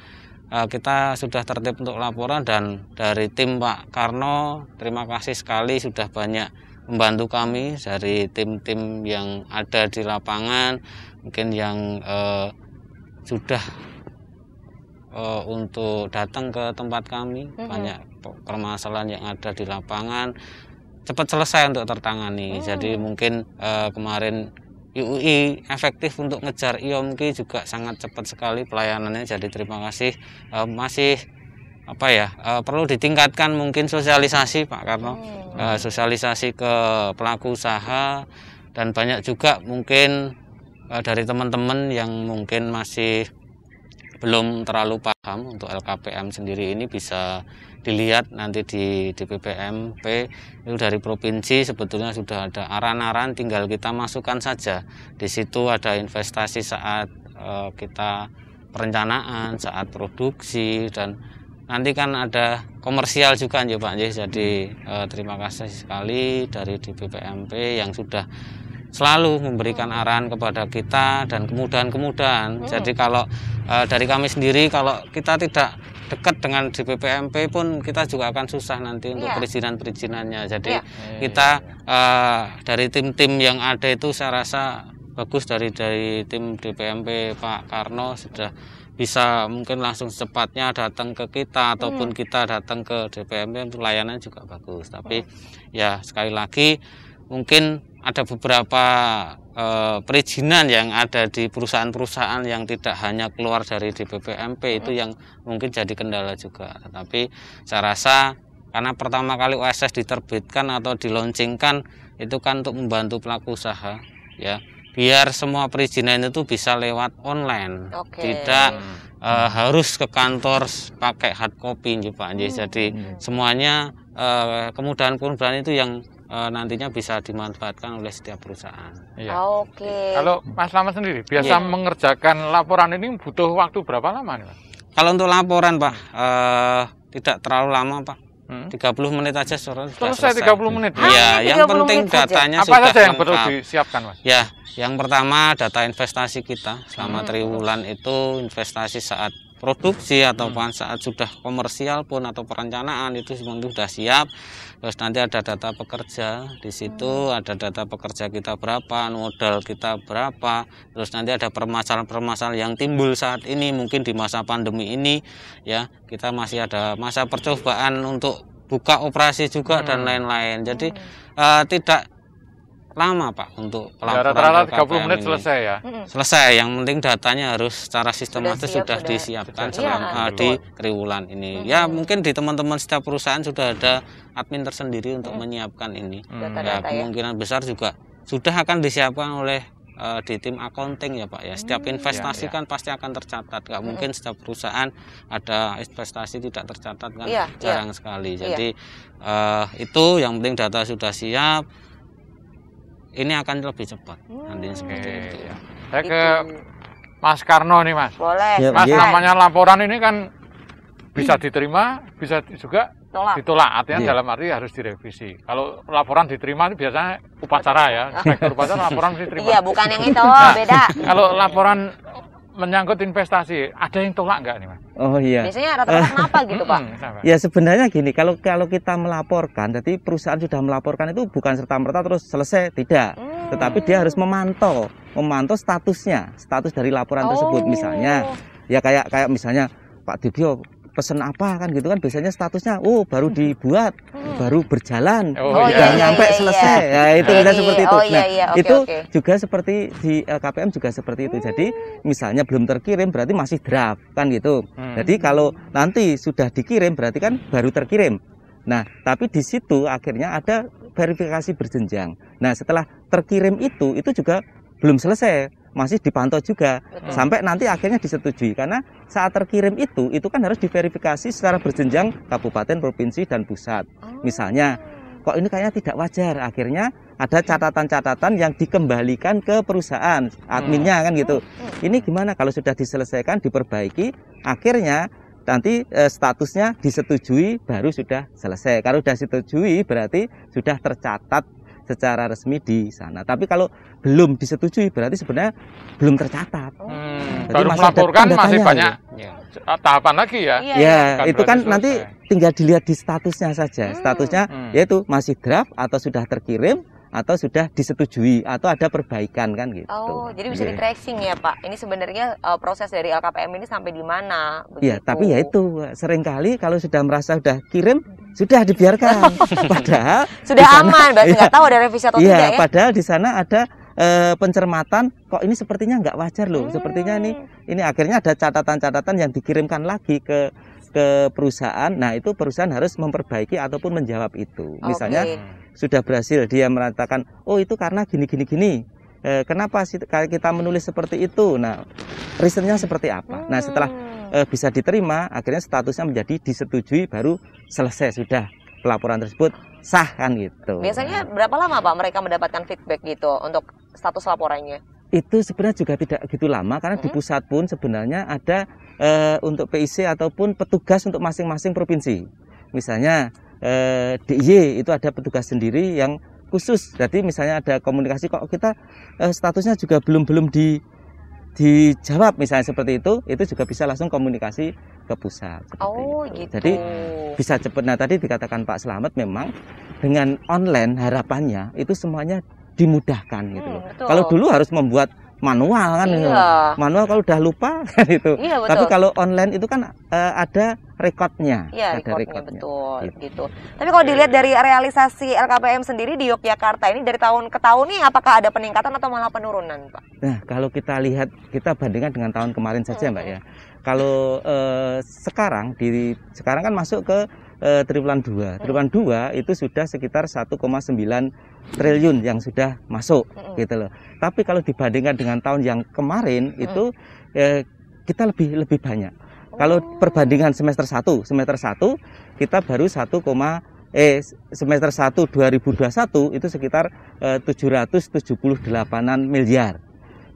kita sudah tertib untuk laporan, dan dari tim Pak Karno terima kasih sekali sudah banyak membantu kami dari tim-tim yang ada di lapangan, mungkin yang sudah untuk datang ke tempat kami. Banyak permasalahan yang ada di lapangan cepat selesai untuk tertangani. Jadi mungkin kemarin IUI efektif untuk ngejar IOMKI juga sangat cepat sekali pelayanannya. Jadi terima kasih. Masih perlu ditingkatkan mungkin sosialisasi Pak Karno, sosialisasi ke pelaku usaha, dan banyak juga mungkin dari teman-teman yang mungkin masih belum terlalu paham untuk LKPM sendiri ini bisa dilihat nanti di DPPMP itu dari provinsi sebetulnya sudah ada aran-aran, tinggal kita masukkan saja. Di situ ada investasi saat kita perencanaan, saat produksi, dan nanti kan ada komersial juga ya Pak. Jadi terima kasih sekali dari DPPMP yang sudah selalu memberikan arahan kepada kita dan kemudahan-kemudahan. Jadi kalau dari kami sendiri, kalau kita tidak dekat dengan DPPMP pun kita juga akan susah nanti untuk perizinan-perizinannya. Jadi kita dari tim-tim yang ada itu saya rasa bagus, dari tim DPMP Pak Karno sudah bisa mungkin langsung secepatnya datang ke kita ataupun kita datang ke DPMP, pelayanan juga bagus. Tapi ya sekali lagi mungkin ada beberapa perizinan yang ada di perusahaan-perusahaan yang tidak hanya keluar dari DPPMP itu yang mungkin jadi kendala juga. Tetapi saya rasa karena pertama kali OSS diterbitkan atau dilaunchingkan itu kan untuk membantu pelaku usaha ya, biar semua perizinan itu bisa lewat online, tidak harus ke kantor pakai hard copy Pak. Jadi semuanya kemudahan-kemudahan itu yang nantinya bisa dimanfaatkan oleh setiap perusahaan. Kalau Mas Slamet sendiri biasa mengerjakan laporan ini butuh waktu berapa lama nih Pak? Kalau untuk laporan Pak tidak terlalu lama Pak, 30 menit aja sudah selesai. 30 menit? Ya, yang penting datanya apa sudah saja yang perlu disiapkan Mas? Ya, yang pertama data investasi kita selama triwulan itu investasi saat produksi atau saat sudah komersial pun atau perencanaan itu sudah siap. Terus nanti ada data pekerja di situ, ada data pekerja kita berapa, modal kita berapa. Terus nanti ada permasalahan-permasalahan yang timbul saat ini, mungkin di masa pandemi ini ya kita masih ada masa percobaan untuk buka operasi juga dan lain-lain. Jadi tidak lama Pak untuk pelaporan rata-rata 30 menit selesai ya. Selesai, yang penting datanya harus secara sistematis sudah disiapkan selama di triwulan ini. Ya mungkin di teman-teman setiap perusahaan sudah ada admin tersendiri untuk menyiapkan ini. Ya kemungkinan besar juga sudah akan disiapkan oleh di tim accounting ya Pak ya. Setiap investasi kan pasti akan tercatat. Gak mungkin setiap perusahaan ada investasi tidak tercatat kan, jarang sekali. Jadi itu yang penting data sudah siap. Ini akan lebih cepat nanti seperti itu. Saya ke Mas Karno nih Mas. Boleh. Mas, namanya laporan ini kan bisa diterima, bisa juga ditolak. Artinya dalam arti harus direvisi. Kalau laporan diterima itu biasanya upacara ya. Inspektur upacara laporan mesti diterima. Iya, bukan yang itu, beda. Kalau laporan menyangkut investasi, ada yang tolak nggak nih Mas? Oh iya. Biasanya rata-rata kenapa gitu Pak? Ya sebenarnya gini, kalau kita melaporkan, jadi perusahaan sudah melaporkan itu bukan serta-merta terus selesai, tidak. Tetapi dia harus memantau status dari laporan tersebut. Misalnya, ya kayak misalnya Pak Dibyo pesen apa kan gitu kan, biasanya statusnya baru dibuat, baru berjalan, udah nyampe selesai. Ya itu bisa seperti itu. Itu juga seperti di LKPM juga seperti itu. Jadi misalnya belum terkirim berarti masih draft kan gitu. Jadi kalau nanti sudah dikirim berarti kan baru terkirim. Nah, tapi di situ akhirnya ada verifikasi berjenjang. Nah, setelah terkirim itu juga belum selesai, masih dipantau juga sampai nanti akhirnya disetujui, karena saat terkirim itu kan harus diverifikasi secara berjenjang kabupaten, provinsi dan pusat. Misalnya kok ini kayaknya tidak wajar, akhirnya ada catatan-catatan yang dikembalikan ke perusahaan adminnya kan gitu. Ini gimana kalau sudah diselesaikan, diperbaiki, akhirnya nanti statusnya disetujui baru sudah selesai. Kalau sudah disetujui berarti sudah tercatat secara resmi di sana. Tapi kalau belum disetujui berarti sebenarnya belum tercatat. Baru melaporkan masih banyak tahapan lagi ya. Ya, itu kan nanti tinggal dilihat di statusnya saja. Statusnya yaitu masih draft atau sudah terkirim atau sudah disetujui atau ada perbaikan kan gitu. Oh, jadi bisa di-tracing ya Pak. Ini sebenarnya proses dari LKPM ini sampai di mana? Iya, tapi ya itu seringkali kalau sudah merasa sudah kirim sudah dibiarkan. Padahal sudah aman, berarti nggak tahu ada revisi atau tidak ya. Padahal di sana ada pencermatan, kok ini sepertinya nggak wajar loh. Sepertinya ini akhirnya ada catatan-catatan yang dikirimkan lagi ke perusahaan. Nah, itu perusahaan harus memperbaiki ataupun menjawab itu. Misalnya sudah berhasil dia mengatakan, oh itu karena gini. Kenapa sih kita menulis seperti itu? Nah, reasonnya seperti apa? Nah, setelah bisa diterima, akhirnya statusnya menjadi disetujui, baru selesai sudah pelaporan tersebut sah kan gitu. Biasanya berapa lama Pak mereka mendapatkan feedback gitu untuk status laporannya? Itu sebenarnya juga tidak gitu lama, karena di pusat pun sebenarnya ada untuk PIC ataupun petugas untuk masing-masing provinsi. Misalnya DIY itu ada petugas sendiri yang khusus. Jadi misalnya ada komunikasi kok kita statusnya juga belum dijawab misalnya seperti itu juga bisa langsung komunikasi ke pusat. Gitu. Jadi bisa cepat. Nah, tadi dikatakan Pak Slamet memang dengan online harapannya itu semuanya dimudahkan gitu loh. Kalau dulu harus membuat manual kan, manual kalau udah lupa kan itu. Tapi kalau online itu kan ada rekodnya. Iya, rekodnya betul gitu. Tapi kalau dilihat dari realisasi LKPM sendiri di Yogyakarta ini dari tahun ke tahun nih, apakah ada peningkatan atau malah penurunan, Pak? Nah, kalau kita lihat, kita bandingkan dengan tahun kemarin saja, Mbak ya. Kalau sekarang kan masuk ke triwulan 2. Triwulan 2 itu sudah sekitar 1,9 triliun yang sudah masuk gitu loh. Tapi kalau dibandingkan dengan tahun yang kemarin itu kita lebih banyak. Kalau perbandingan semester 1 kita baru semester 1 2021 itu sekitar 778 miliar.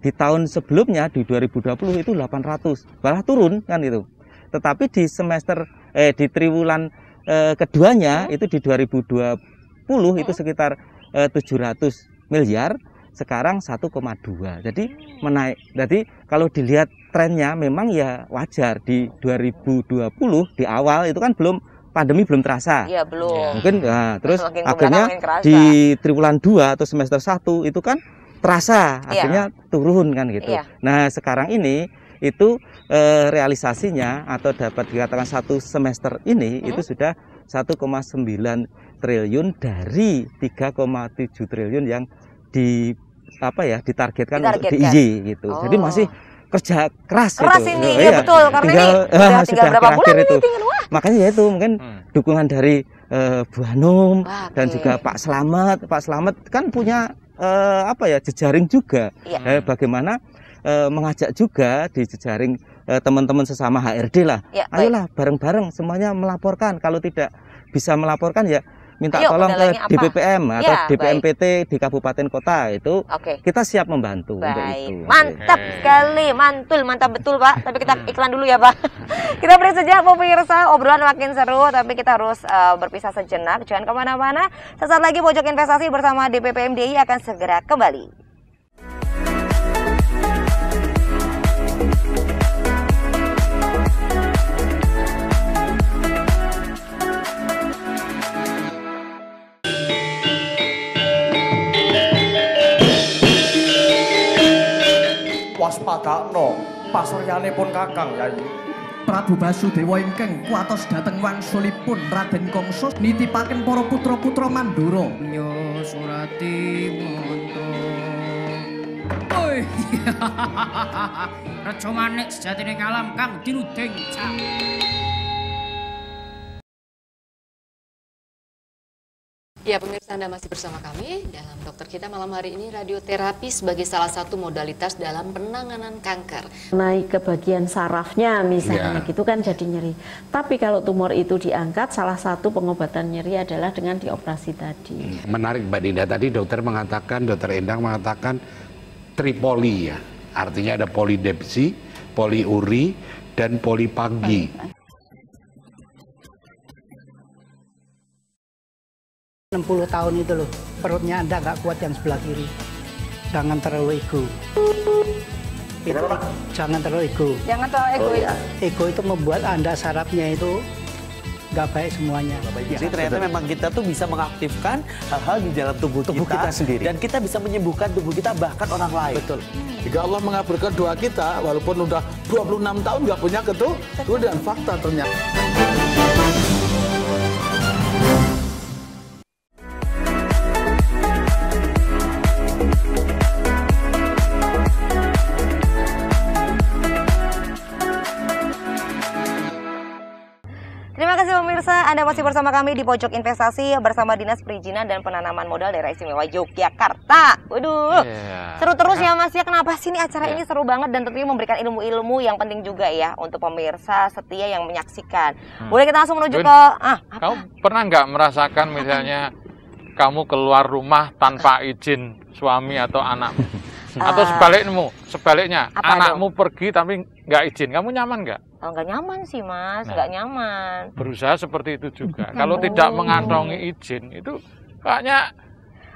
Di tahun sebelumnya di 2020 itu 800, malah turun kan itu. Tetapi di semester di triwulan keduanya itu di 2020 itu sekitar 700 miliar. sekarang 1,2. Jadi menaik. Jadi kalau dilihat trennya memang ya wajar. Di 2020 di awal itu kan pandemi belum terasa. Iya, belum. Mungkin terus akhirnya di triwulan 2 atau semester 1 itu kan terasa, akhirnya turun kan gitu. Nah, sekarang ini itu realisasinya atau dapat dikatakan satu semester ini itu sudah 1,9 triliun dari 3,7 triliun yang ditargetkan untuk DIY gitu. Jadi masih kerja keras gitu. Ini ya betul, karena tinggal berapa bulan itu. Makanya ya itu mungkin dukungan dari Bu Hanum dan juga Pak Slamet. Pak Slamet kan punya jejaring juga. Bagaimana mengajak juga di jejaring teman-teman sesama HRD lah. Ayolah bareng-bareng semuanya melaporkan. Kalau tidak bisa melaporkan ya minta tolong ke DPPM atau DPMPT di kabupaten kota itu. Kita siap membantu untuk itu. Mantap sekali, mantap betul Pak. Tapi kita iklan dulu ya Pak. Kita beri sejenak pemirsa, obrolan makin seru, tapi kita harus berpisah sejenak. Jangan kemana-mana. Sesaat lagi Pojok Investasi bersama DPPM DIY akan segera kembali. Waspadakno pasuryanipun Kakang Yayi. Prabu Basudewa ingkang kuatos dhateng wangsulipun Raden Kangsa nitipaken para putra-putra Mandura. Nya surati mantra. Oi. Reja manik sejatine alam kang dinuding cak. Ya pemirsa, Anda masih bersama kami dalam Dokter Kita malam hari ini, radioterapi sebagai salah satu modalitas dalam penanganan kanker. Naik ke bagian sarafnya misalnya gitu kan jadi nyeri. Tapi kalau tumor itu diangkat, salah satu pengobatan nyeri adalah dengan dioperasi tadi. Menarik Mbak Dinda, tadi dokter Endang mengatakan tripoli ya. Artinya ada polidepsi, poliuri, dan polipagi. 60 tahun itu loh, perutnya Anda nggak kuat yang sebelah kiri. Jangan terlalu ego. Jangan terlalu ego. Jangan terlalu ego. Ego itu membuat Anda sarafnya itu nggak baik semuanya. Jadi ternyata memang kita tuh bisa mengaktifkan hal-hal di dalam tubuh kita sendiri. Dan kita bisa menyembuhkan tubuh kita, bahkan orang lain. Betul. Jika Allah mengabulkan doa kita, walaupun udah 26 tahun nggak punya keturunan, fakta ternyata. Terima kasih pemirsa, Anda masih bersama kami di Pojok Investasi bersama Dinas Perizinan dan Penanaman Modal Daerah Istimewa Yogyakarta. Waduh, seru terus ya Mas ya. Kenapa sih ini acara ini seru banget dan tentunya memberikan ilmu-ilmu yang penting juga ya untuk pemirsa setia yang menyaksikan. Boleh kita langsung menuju ke kamu pernah nggak merasakan misalnya kamu keluar rumah tanpa izin suami atau anakmu? Atau sebaliknya, anakmu pergi tapi nggak izin, kamu nyaman nggak? Nggak nyaman sih Mas, nggak nyaman. Berusaha seperti itu juga. Kalau tidak mengantongi izin itu kayaknya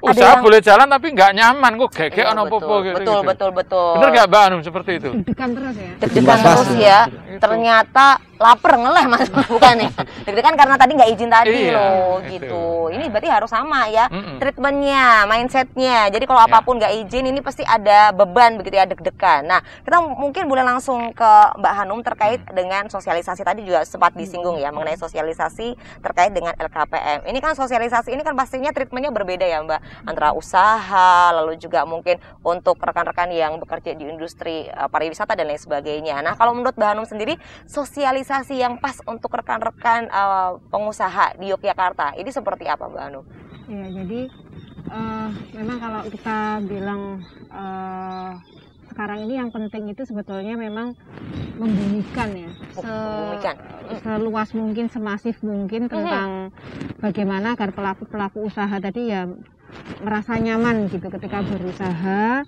usaha boleh jalan tapi nggak nyaman, kok gege ono popo gitu. Betul. Bener nggak Mbak Hanum seperti itu? Deg-degan terus ya. Deg-degan terus ya. Ternyata lapar ngeleh Mas, bukan nih. Deg-degan karena tadi nggak izin tadi loh gitu. Ini berarti harus sama ya. Treatmentnya, mindsetnya. Jadi kalau apapun nggak izin ini pasti ada beban begitu ya, deg-degan. Nah, kita mungkin boleh langsung ke Mbak Hanum terkait dengan sosialisasi tadi juga sempat disinggung ya mengenai sosialisasi terkait dengan LKPM. Ini kan sosialisasi ini kan pastinya treatmentnya berbeda ya Mbak, antara usaha lalu juga mungkin untuk rekan-rekan yang bekerja di industri pariwisata dan lain sebagainya. Nah, kalau menurut Mbak Hanum sendiri sosialisasi yang pas untuk rekan-rekan pengusaha di Yogyakarta ini seperti apa Mbak Hanum? Ya, jadi memang kalau kita bilang sekarang ini yang penting itu sebetulnya memang membumikan ya, seluas mungkin, semasif mungkin tentang bagaimana agar pelaku-pelaku usaha tadi ya merasa nyaman gitu ketika berusaha,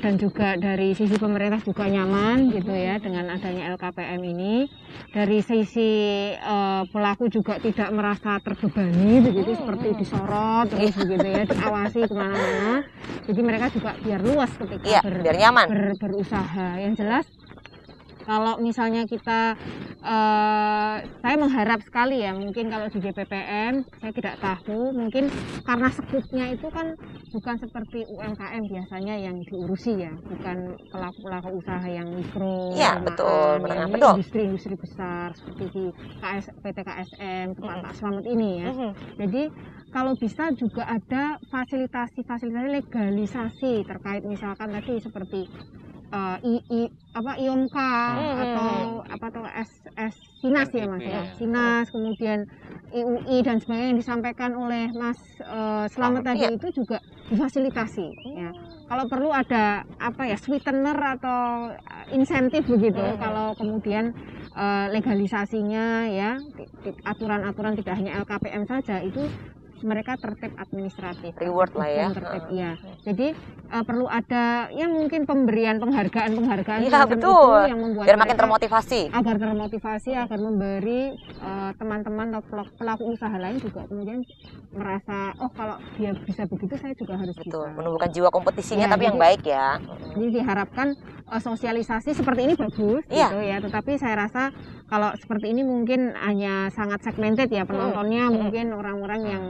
dan juga dari sisi pemerintah juga nyaman gitu ya dengan adanya LKPM ini. Dari sisi pelaku juga tidak merasa terbebani begitu, seperti disorot terus begitu ya, diawasi kemana-mana. Jadi mereka juga biar luas ketika biar nyaman berusaha. Yang jelas kalau misalnya kita, saya mengharap sekali ya, mungkin kalau di DPPM, saya tidak tahu, mungkin karena skupnya itu kan bukan seperti UMKM biasanya yang diurusi ya, bukan pelaku-pelaku usaha yang mikro, betul, industri-industri besar seperti di PT KSM, Pak Slamet ini ya. Jadi kalau bisa juga ada fasilitasi legalisasi terkait misalkan tadi seperti IOMK atau SINAS ya Mas ya. SINAS, kemudian IUI dan sebagainya yang disampaikan oleh Mas Slamet tadi itu juga difasilitasi ya. Kalau perlu ada sweetener atau insentif begitu kalau kemudian legalisasinya ya, aturan-aturan tidak hanya LKPM saja itu mereka tertib administratif, reward lah ya. Tertib, ya. Jadi perlu ada ya mungkin penghargaan betul. Itu yang membuat biar makin termotivasi. Agar termotivasi, agar memberi teman-teman atau pelaku usaha lain juga kemudian merasa kalau dia bisa begitu saya juga harus bisa. Menumbuhkan jiwa kompetisinya tapi yang baik ya. Jadi diharapkan sosialisasi seperti ini bagus gitu ya. Tetapi saya rasa kalau seperti ini mungkin hanya sangat segmented ya penontonnya, mungkin orang-orang yang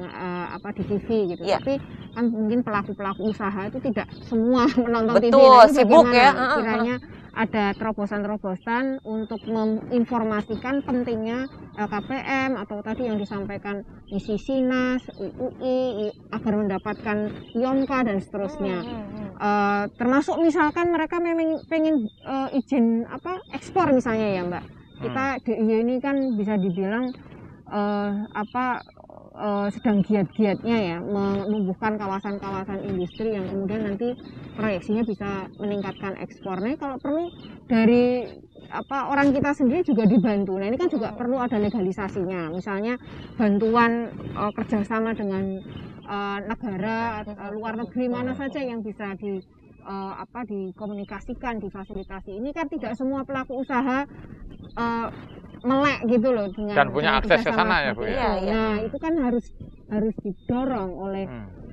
di TV gitu. Tapi kan mungkin pelaku-pelaku usaha itu tidak semua menonton TV. Betul, sibuk ya. Kiranya ada terobosan-terobosan untuk menginformasikan pentingnya LKPM atau tadi yang disampaikan misi SINAS, UI agar mendapatkan IOMK dan seterusnya. Termasuk misalkan mereka memang pengen izin ekspor misalnya ya Mbak. Kita DIY ini kan bisa dibilang sedang giat-giatnya ya menumbuhkan kawasan-kawasan industri yang kemudian nanti proyeksinya bisa meningkatkan ekspornya. Kalau perlu dari orang kita sendiri juga dibantu. Nah ini kan juga perlu ada legalisasinya. Misalnya bantuan kerjasama dengan negara luar negeri mana saja yang bisa dikomunikasikan, difasilitasi. Ini kan tidak semua pelaku usaha melek gitu loh dan punya akses ke sana ya Bu ya. Nah itu kan harus didorong oleh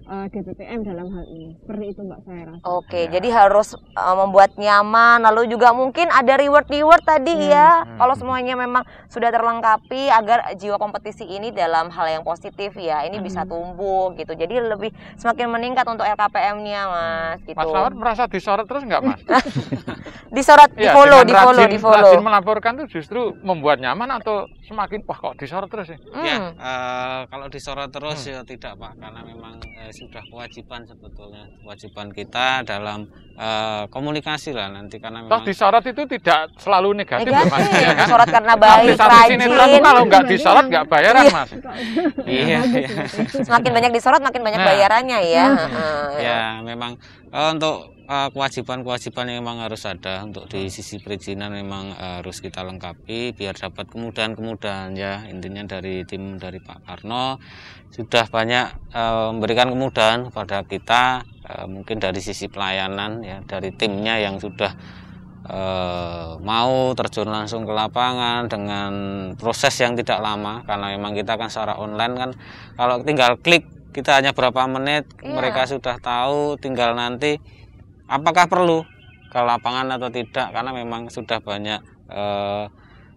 DPPM dalam hal ini. Seperti itu Mbak saya rasa. Oke, jadi harus membuat nyaman, lalu juga mungkin ada reward tadi ya. Kalau semuanya memang sudah terlengkapi agar jiwa kompetisi ini dalam hal yang positif ya, ini bisa tumbuh gitu. Jadi lebih semakin meningkat untuk LKPM-nya Mas gitu. Mas Slamet merasa disorot terus nggak Mas? Disorot, di follow. Rajin melaporkan tuh justru membuat nyaman atau semakin kok disorot terus ya? Kalau disorot terus ya tidak Pak, karena memang sudah kewajiban sebetulnya, kewajiban kita dalam komunikasi lah nanti, karena memang disorot itu tidak selalu negatif ya Mas ya, kan? Disorot karena baik, rajin. Kalau nggak disorot nggak bayaran Mas. Iya. Semakin banyak disorot makin banyak bayarannya ya. Ya memang untuk kewajiban-kewajiban yang memang harus ada untuk di sisi perizinan memang harus kita lengkapi biar dapat kemudahan-kemudahan ya. Intinya dari tim dari Pak Karno sudah banyak memberikan kemudahan kepada kita, mungkin dari sisi pelayanan ya, dari timnya yang sudah mau terjun langsung ke lapangan dengan proses yang tidak lama, karena memang kita kan secara online kan, kalau tinggal klik kita hanya berapa menit mereka sudah tahu, tinggal nanti apakah perlu ke lapangan atau tidak, karena memang sudah banyak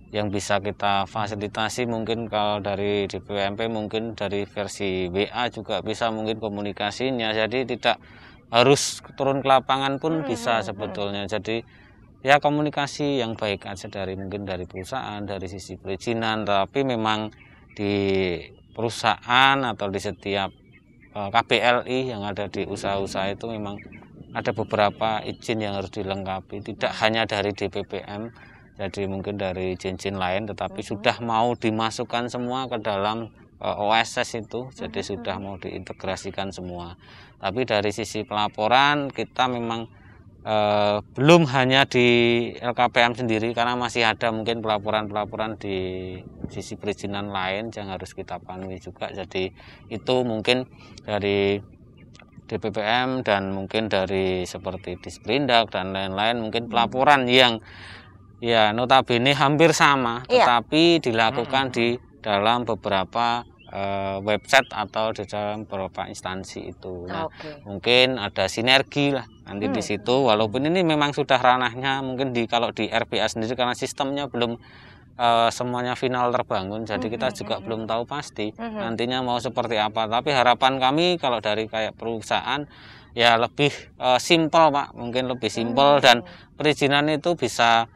yang bisa kita fasilitasi. Mungkin kalau dari DPWMP mungkin dari versi WA juga bisa mungkin komunikasinya, jadi tidak harus turun ke lapangan pun bisa sebetulnya. Jadi ya komunikasi yang baik aja mungkin dari perusahaan, dari sisi perizinan, tapi memang di perusahaan atau di setiap KBLI yang ada di usaha-usaha itu memang ada beberapa izin yang harus dilengkapi, tidak hanya dari DPPM, jadi mungkin dari izin-izin lain, tetapi sudah mau dimasukkan semua ke dalam OSS itu, jadi sudah mau diintegrasikan semua. Tapi dari sisi pelaporan kita memang belum hanya di LKPM sendiri, karena masih ada mungkin pelaporan-pelaporan di sisi perizinan lain yang harus kita penuhi juga. Jadi itu mungkin dari DPPM dan mungkin dari seperti Disperindak dan lain-lain, mungkin pelaporan yang ya notabene hampir sama, tetapi dilakukan di dalam beberapa website atau di dalam beberapa instansi itu. Nah, mungkin ada sinergi lah nanti di situ, walaupun ini memang sudah ranahnya mungkin kalau di RBA sendiri karena sistemnya belum semuanya final terbangun, jadi kita juga belum tahu pasti nantinya mau seperti apa. Tapi harapan kami kalau dari kayak perusahaan ya lebih simpel Pak, mungkin lebih simpel dan perizinan itu bisa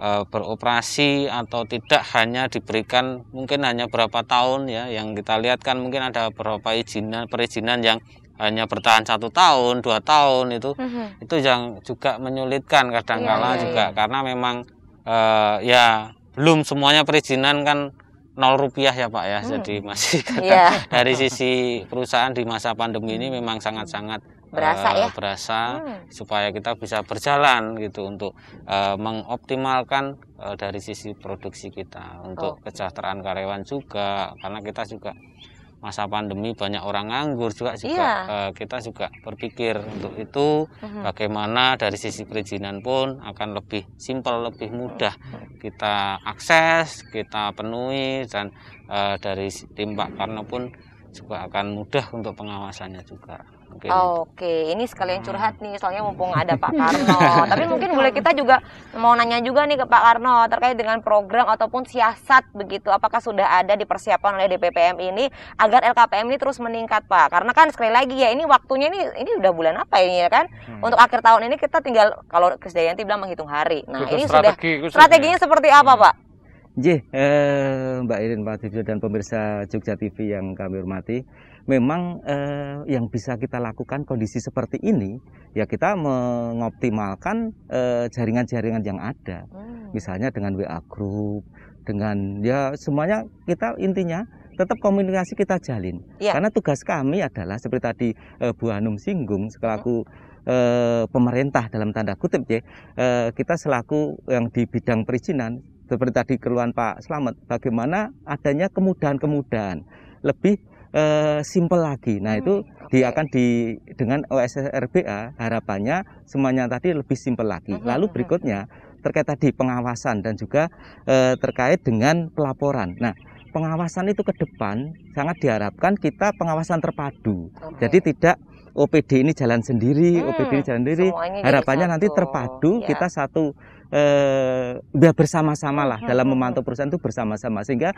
beroperasi atau tidak hanya diberikan mungkin hanya berapa tahun ya, yang kita lihat kan mungkin ada beberapa perizinan yang hanya bertahan 1 tahun 2 tahun itu yang juga menyulitkan kadangkala juga karena memang ya belum semuanya perizinan kan 0 rupiah ya Pak ya, jadi masih dari sisi perusahaan di masa pandemi ini memang sangat-sangat berasa supaya kita bisa berjalan gitu untuk mengoptimalkan dari sisi produksi kita untuk kesejahteraan karyawan juga, karena kita juga masa pandemi banyak orang nganggur juga kita juga berpikir untuk itu bagaimana dari sisi perizinan pun akan lebih simpel, lebih mudah kita akses, kita penuhi, dan dari tim Pak Karno pun juga akan mudah untuk pengawasannya juga. Oke, ini sekalian curhat nih, soalnya mumpung ada Pak Karno. Tapi mungkin boleh kita juga mau nanya juga nih ke Pak Karno terkait dengan program ataupun siasat begitu. Apakah sudah ada dipersiapkan oleh DPPM ini agar LKPM ini terus meningkat Pak? Karena kan sekali lagi ya, ini waktunya ini udah bulan apa ini ya kan? Untuk akhir tahun ini kita tinggal, kalau Krisdayanti bilang menghitung hari. Nah, ini sudah strateginya seperti apa Pak? Mbak Irin, Pak Dibyo, dan pemirsa Jogja TV yang kami hormati, memang yang bisa kita lakukan kondisi seperti ini ya kita mengoptimalkan jaringan-jaringan yang ada, misalnya dengan WA Group, dengan ya semuanya kita intinya tetap komunikasi kita jalin, karena tugas kami adalah seperti tadi Bu Hanum singgung selaku pemerintah dalam tanda kutip kita selaku yang di bidang perizinan, seperti tadi keluhan Pak Slamet, bagaimana adanya kemudahan-kemudahan lebih simpel lagi. Nah itu akan dengan OSS RBA harapannya semuanya tadi lebih simpel lagi. Lalu berikutnya terkait tadi pengawasan dan juga terkait dengan pelaporan. Nah pengawasan itu ke depan sangat diharapkan kita pengawasan terpadu. Jadi tidak OPD ini jalan sendiri, OPD ini jalan sendiri. Harapannya nanti terpadu, kita satu bersama-sama lah dalam memantau perusahaan itu bersama-sama, sehingga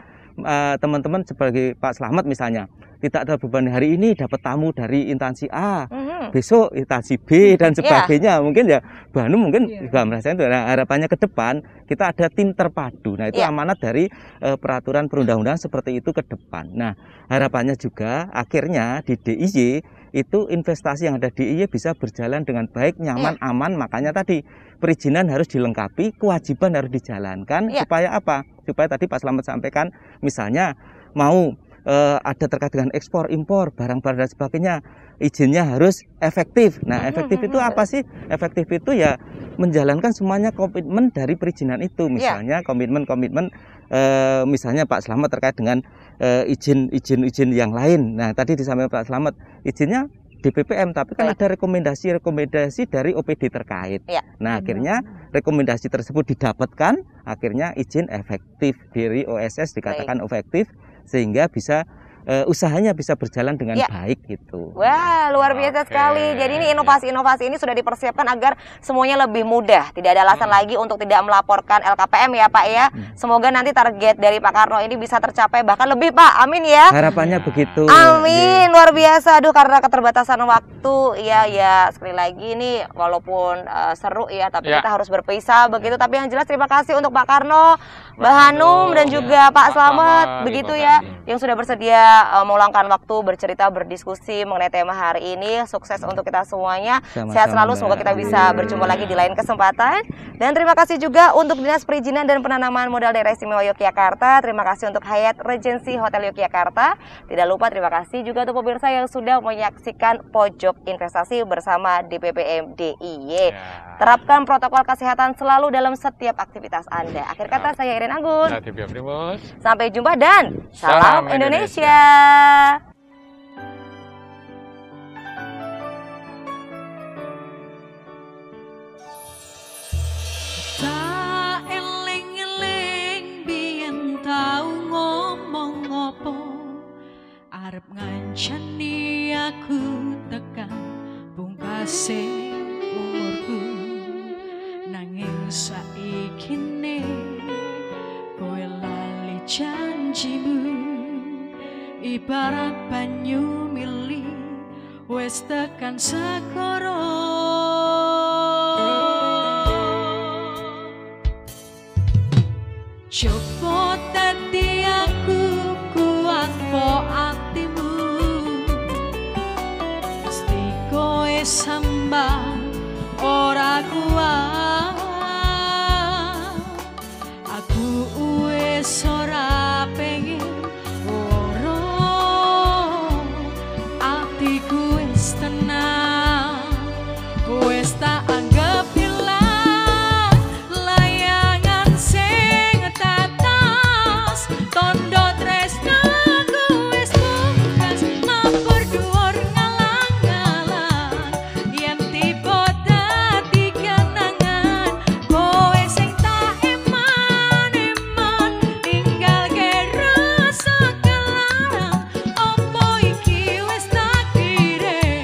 teman-teman sebagai Pak Slamet misalnya tidak ada beban hari ini dapat tamu dari instansi A, besok instansi B dan sebagainya. Mungkin ya Bu Hanum mungkin juga merasakan itu. Nah, harapannya ke depan kita ada tim terpadu. Nah itu amanat dari peraturan perundang-undangan seperti itu ke depan. Nah harapannya juga akhirnya di DIY itu investasi yang ada di DIY bisa berjalan dengan baik, nyaman, aman. Makanya tadi perizinan harus dilengkapi, kewajiban harus dijalankan. Supaya apa? Supaya tadi Pak Slamet sampaikan misalnya mau ada terkait dengan ekspor, impor, barang-barang dan sebagainya, izinnya harus efektif. Nah efektif itu apa sih? Efektif itu ya menjalankan semuanya komitmen dari perizinan itu. Misalnya komitmen-komitmen misalnya Pak Slamet terkait dengan izin yang lain. Nah tadi disampaikan Pak Slamet izinnya DPPM, tapi kan ada rekomendasi dari OPD terkait. Nah akhirnya rekomendasi tersebut didapatkan, akhirnya izin efektif dari OSS dikatakan efektif, sehingga bisa usahanya bisa berjalan dengan baik gitu. Wah, luar biasa sekali. Jadi ini inovasi-inovasi ini sudah dipersiapkan agar semuanya lebih mudah. Tidak ada alasan lagi untuk tidak melaporkan LKPM ya Pak ya. Semoga nanti target dari Pak Karno ini bisa tercapai, bahkan lebih Pak. Amin ya. Harapannya begitu. Amin, luar biasa. Aduh, karena keterbatasan waktu ya sekali lagi ini walaupun seru ya, tapi kita harus berpisah begitu. Tapi yang jelas terima kasih untuk Pak Karno, Mbak Hanum dan juga Pak Slamet begitu ya, yang sudah bersedia meluangkan waktu bercerita, berdiskusi mengenai tema hari ini. Sukses untuk kita semuanya. Sehat selalu, semoga kita bisa berjumpa lagi di lain kesempatan. Dan terima kasih juga untuk Dinas Perizinan dan Penanaman Modal Daerah Istimewa Yogyakarta. Terima kasih untuk Hyatt Regency Hotel Yogyakarta. Tidak lupa terima kasih juga untuk pemirsa yang sudah menyaksikan Pojok Investasi bersama DPPM DIY. Terapkan protokol kesehatan selalu dalam setiap aktivitas Anda. Akhir kata saya Irin Anggun. Sampai jumpa dan salam Indonesia. Nanging saikine kowe lali janjimu, ibarat banyu mili wis tekan segara. Coba dadi aku kuat po atimu, mesti kowe sambang ora kuat. Aku wis ora pengen loro, atiku wis tenang, wis tak anggap hilang. Layangan sing tetes tondo tresnaku wis pungkas, mabur dhuwur ngalang-alang. Yen tiba dadi kenangan, kowe sing tak eman-eman, ninggalke rasa kelarang. Opo iki wis takdire,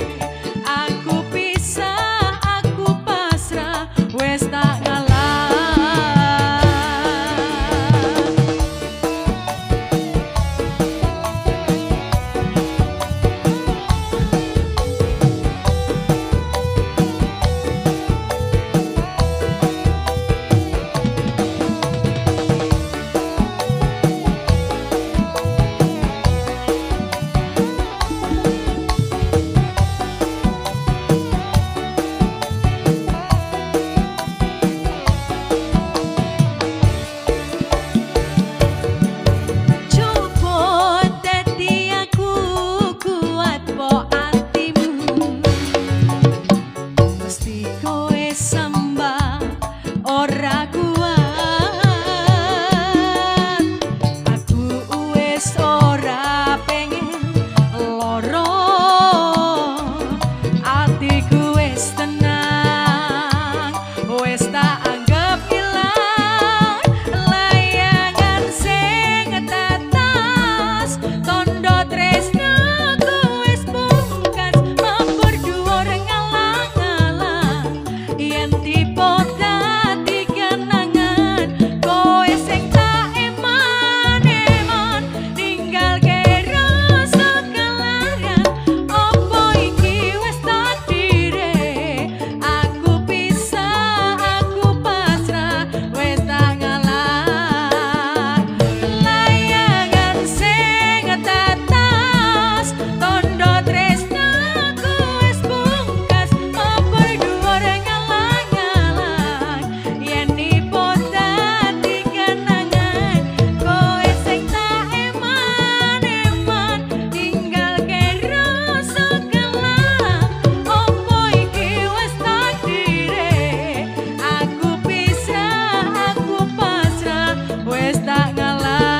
aku pisah, aku pasrah, wis tak ngalah. Coba dadi aku kuat po atimu, mesti kowe sambang ora kuat. Aku wis ora pengen loro, atiku wis tenang, wis tak anggap hilang. Layangan sing tetes tondo tresnaku wis pungkas, mabur dhuwur ngalang-alang. Yen tiba dadi kenangan, kowe sing tak eman-eman, ninggalke rasa kelarang. Opo iki wis takdire, aku pisah, aku pasrah, wis tak ngalah. Layangan sing tetes tondo tresnaku wis pungkas, mabur dhuwur ngalang-alang. Yen tiba dadi kenangan, kowe sing tak eman-eman, ninggalke rasa kelarang. Opo iki wis takdire, aku pisah, aku pasrah, wis tak ngalah.